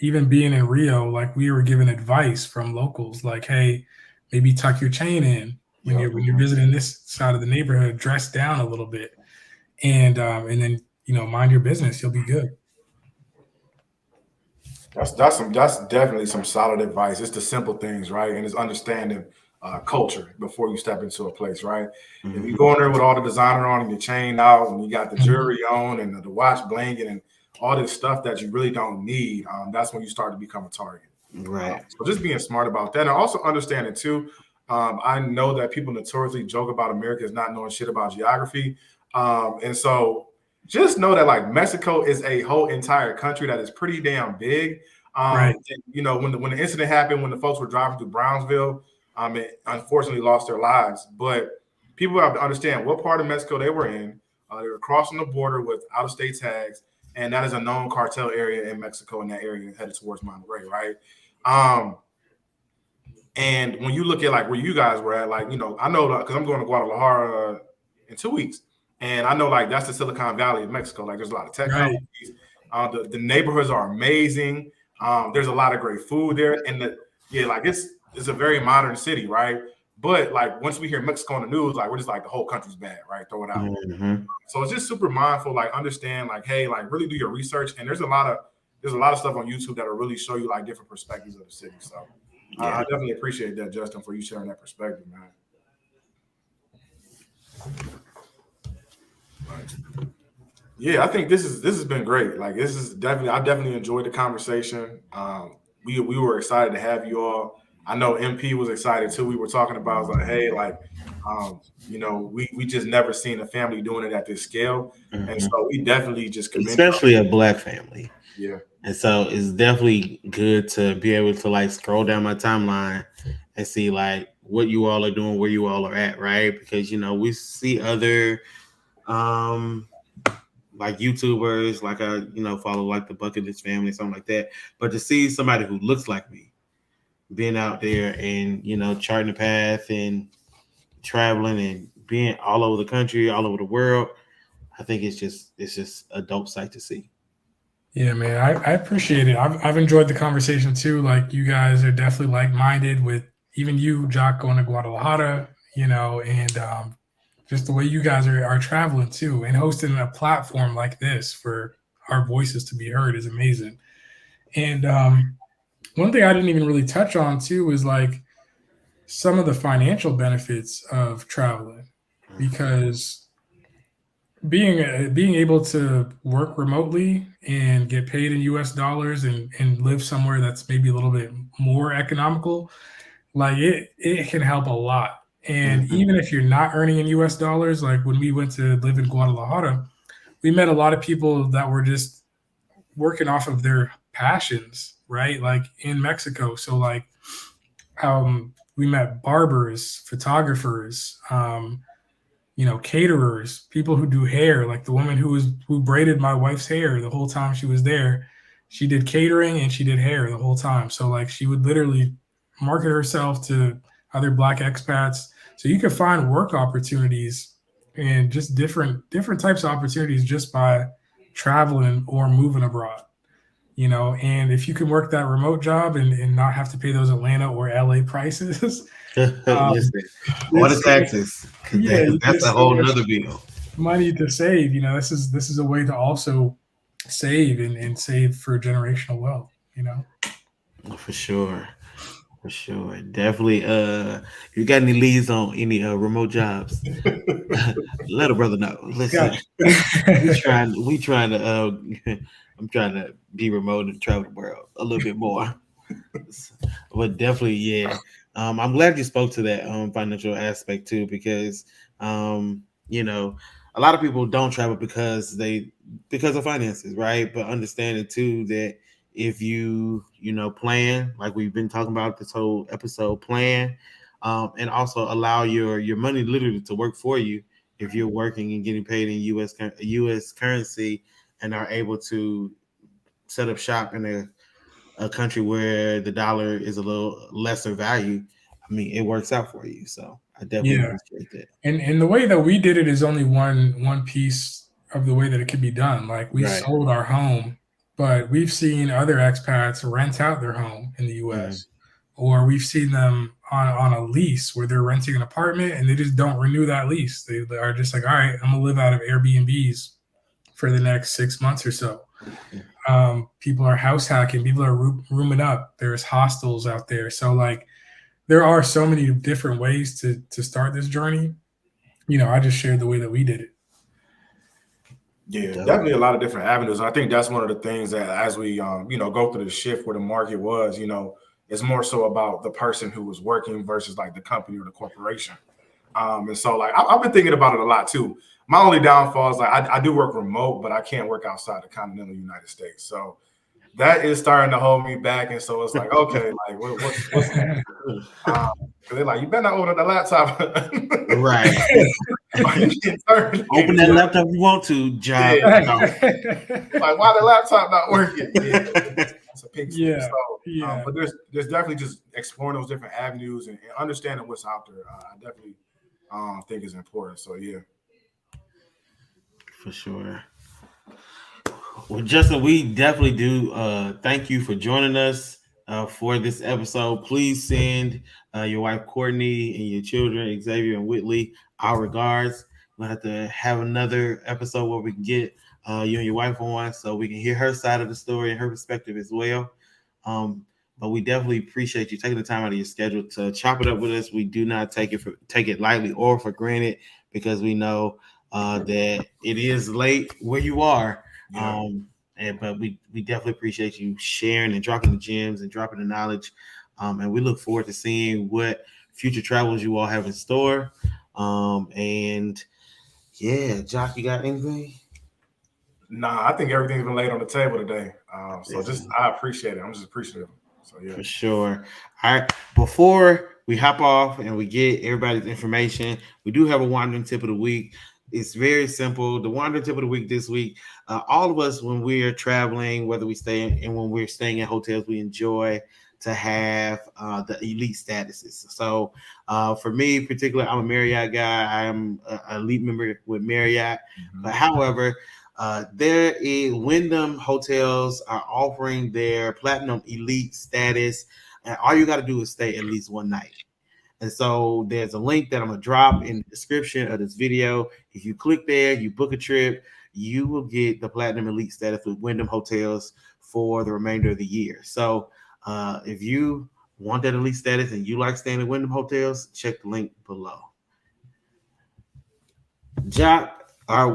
even being in Rio, like we were given advice from locals, like, hey, maybe tuck your chain in when Yeah. you're visiting this side of the neighborhood, dress down a little bit, and then mind your business, you'll be good. That's definitely some solid advice. It's the simple things, right? And it's understanding culture before you step into a place, right? If you Mhm. go in there with all the designer on and your chain out, and you got the Mhm. jewelry on and the watch blanket and all this stuff that you really don't need, that's when you start to become a target. Right. So just being smart about that, and also understanding too. I know that people notoriously joke about Americans not knowing shit about geography, and so just know that like Mexico is a whole entire country that is pretty damn big. Right. And, when the incident happened, when the folks were driving through Brownsville, it unfortunately lost their lives. But people have to understand what part of Mexico they were in. They were crossing the border with out of state tags, and that is a known cartel area in Mexico in that area headed towards Monterrey, right? Um, and when you look at like where you guys were at, like, I know because I'm going to Guadalajara in 2 weeks. And I know like that's the Silicon Valley of Mexico. Like there's a lot of tech Right. companies. The neighborhoods are amazing. There's a lot of great food there. And like it's a very modern city, right? But like once we hear Mexico on the news, like we're just like the whole country's bad, right? Throw it out. Mhm. So it's just super mindful, like understand, like, hey, like really do your research. And there's a lot of stuff on YouTube that'll really show you like different perspectives of the city. So I Yeah. definitely appreciate that, Justin, for you sharing that perspective, man. Yeah, I think this has been great. Like this is definitely I definitely enjoyed the conversation. We were excited to have you all. I know MP was excited too. We were talking about like, hey, like we just never seen a family doing it at this scale. And Mhm. so we definitely just commend Especially a black family. you. Yeah. And so it's definitely good to be able to like scroll down my timeline and see like what you all are doing, where you all are at, right? Because we see other um like YouTubers, like I follow like the Bucket List family, something like that. But to see somebody who looks like me being out there and charting the path and traveling and being all over the country, all over the world, I think it's just a dope sight to see. Yeah, man, I appreciate it. I've enjoyed the conversation too. Like you guys are definitely like minded with even you, Jock, going to Guadalajara, and just the way you guys are traveling too, and hosting a platform like this for our voices to be heard is amazing. And one thing I didn't even really touch on too is like some of the financial benefits of traveling, because being able to work remotely and get paid in US dollars and live somewhere that's maybe a little bit more economical, like it can help a lot. And Mhm. even if you're not earning in US dollars, like when we went to live in Guadalajara, we met a lot of people that were just working off of their passions, right? Like in Mexico. So like we met barbers, photographers, caterers, people who do hair, like the woman who braided my wife's hair the whole time she was there. She did catering and she did hair the whole time. So like she would literally market herself to other black expats. So you could find work opportunities and just different types of opportunities just by traveling or moving abroad. And if you can work that remote job and not have to pay those Atlanta or LA prices, um, Listen, or the there's so much, taxes, because yeah, that's a there's so whole much nother bill. money to save. This is a way to also save and save for generational wealth. For sure. For sure. Definitely. If you got any leads on any remote jobs, let a brother know. Listen, Gotcha. we trying to I'm trying to be remote and travel the world a little bit more. But definitely, yeah. I'm glad you spoke to that financial aspect too, because um, you know, a lot of people don't travel because of finances, right? But understanding too that if you plan, like we've been talking about this whole episode, plan, and also allow your money literally to work for you if you're working and getting paid in US currency and are able to set up shop in a country where the dollar is a little lesser value, I mean, it works out for you. So I definitely Yeah. appreciate that. And the way that we did it is only one piece of the way that it could be done. Like we Right. sold our home, but we've seen other expats rent out their home in the Mhm. US. Or we've seen them on a lease where they're renting an apartment and they just don't renew that lease. They are just like, all right, I'm gonna live out of Airbnbs for the next 6 months or so. People are house hacking, people are rooming up. There's hostels out there. So like there are so many different ways to start this journey. I just shared the way that we did it. Yeah, Dope. definitely a lot of different avenues. I think that's one of the things that as we go through the shift where the market was, it's more so about the person who was working versus like the company or the corporation. And so like I've been thinking about it a lot too. My only downfall is like I do work remote, but I can't work outside the continental United States. So that is starting to hold me back. And so it's like, okay, like what's next? Because they're like, you better not open up the laptop. Right. Open that laptop if you want to, job. Yeah. No. Like, why the laptop not working? Yeah, that's a pink slip. Yeah, So, yeah. but there's definitely just exploring those different avenues and understanding what's out there. I definitely think is important. So yeah, For sure. Well, Justin, we definitely do thank you for joining us for this episode. Please send your wife Courtney and your children Xavier and Whitley our regards. We'll have to have another episode where we can get you and your wife on so we can hear her side of the story and her perspective as well. But we definitely appreciate you taking the time out of your schedule to chop it up with us. We do not take it lightly or for granted because we know that it is late where you are. yeah. But we definitely appreciate you sharing and dropping the gems and dropping the knowledge. And we look forward to seeing what future travels you all have in store. And yeah, Jock, you got anything? Nah, I think everything's been laid on the table today. So I appreciate it. I'm just appreciative. So yeah, For sure. All right. Before we hop off and we get everybody's information, we do have a wandering tip of the week. It's very simple. The wandering tip of the week this week, all of us, when we're traveling, whether we stay in, and when we're staying in hotels, we enjoy to have the elite statuses. So for me, particularly, I'm a Marriott guy. I am an elite member with Marriott. But however, there is Wyndham Hotels are offering their platinum elite status, and all you got to do is stay at least one night. And so there's a link that I'm gonna drop in the description of this video. If you click there, you book a trip, you will get the platinum elite status with Wyndham Hotels for the remainder of the year. So if you want that elite status and you like staying at Wyndham Hotels, check the link below.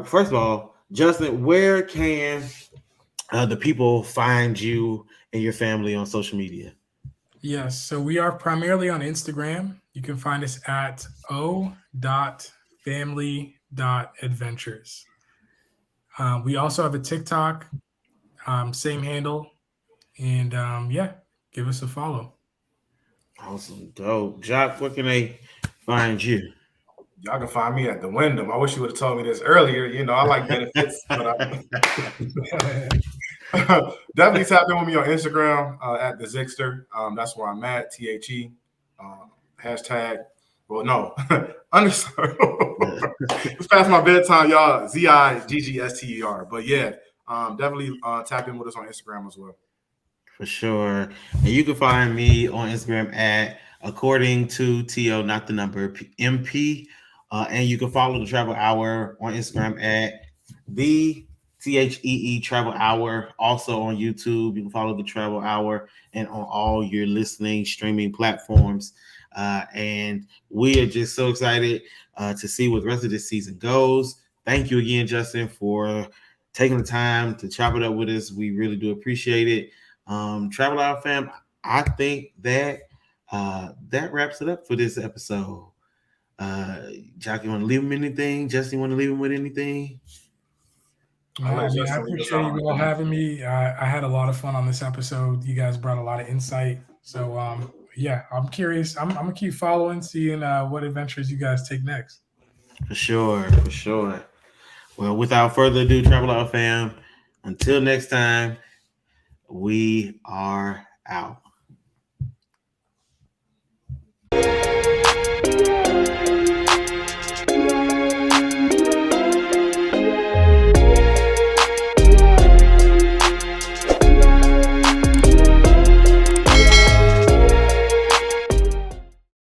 First of all, Justin, where can the people find you and your family on social media? Yes, so we are primarily on Instagram. You can find us at o.family.adventures. We also have a TikTok, same handle. And yeah, give us a follow. Awesome. Dope. Jock, where can they find you? y'all can find me at the Wyndham. I wish you would have told me this earlier. I like benefits, but definitely tap in with me on Instagram at the Zixter. That's where I'm at. THE. Hashtag. Well, no. Underscore. It's past my bedtime, y'all. ZIGGSTER. But yeah, definitely tap in with us on Instagram as well. For sure. And you can find me on Instagram at according to TO, not the number, MP. And you can follow the Travel Hour on Instagram at the THEE Travel Hour. Also on YouTube, you can follow the Travel Hour and on all your listening streaming platforms. And we are just so excited to see what the rest of this season goes. Thank you again, Justin, for taking the time to chop it up with us. We really do appreciate it. Travelhourljm fam, I think that that wraps it up for this episode. Jock, you want to leave him anything? Justin, you want to leave him with anything? I appreciate you all having me. I had a lot of fun on this episode. You guys brought a lot of insight. So yeah, I'm curious. I'm gonna keep following, seeing what adventures you guys take next. For sure, for sure. Well, without further ado, Travelhourljm fam, until next time, we are out.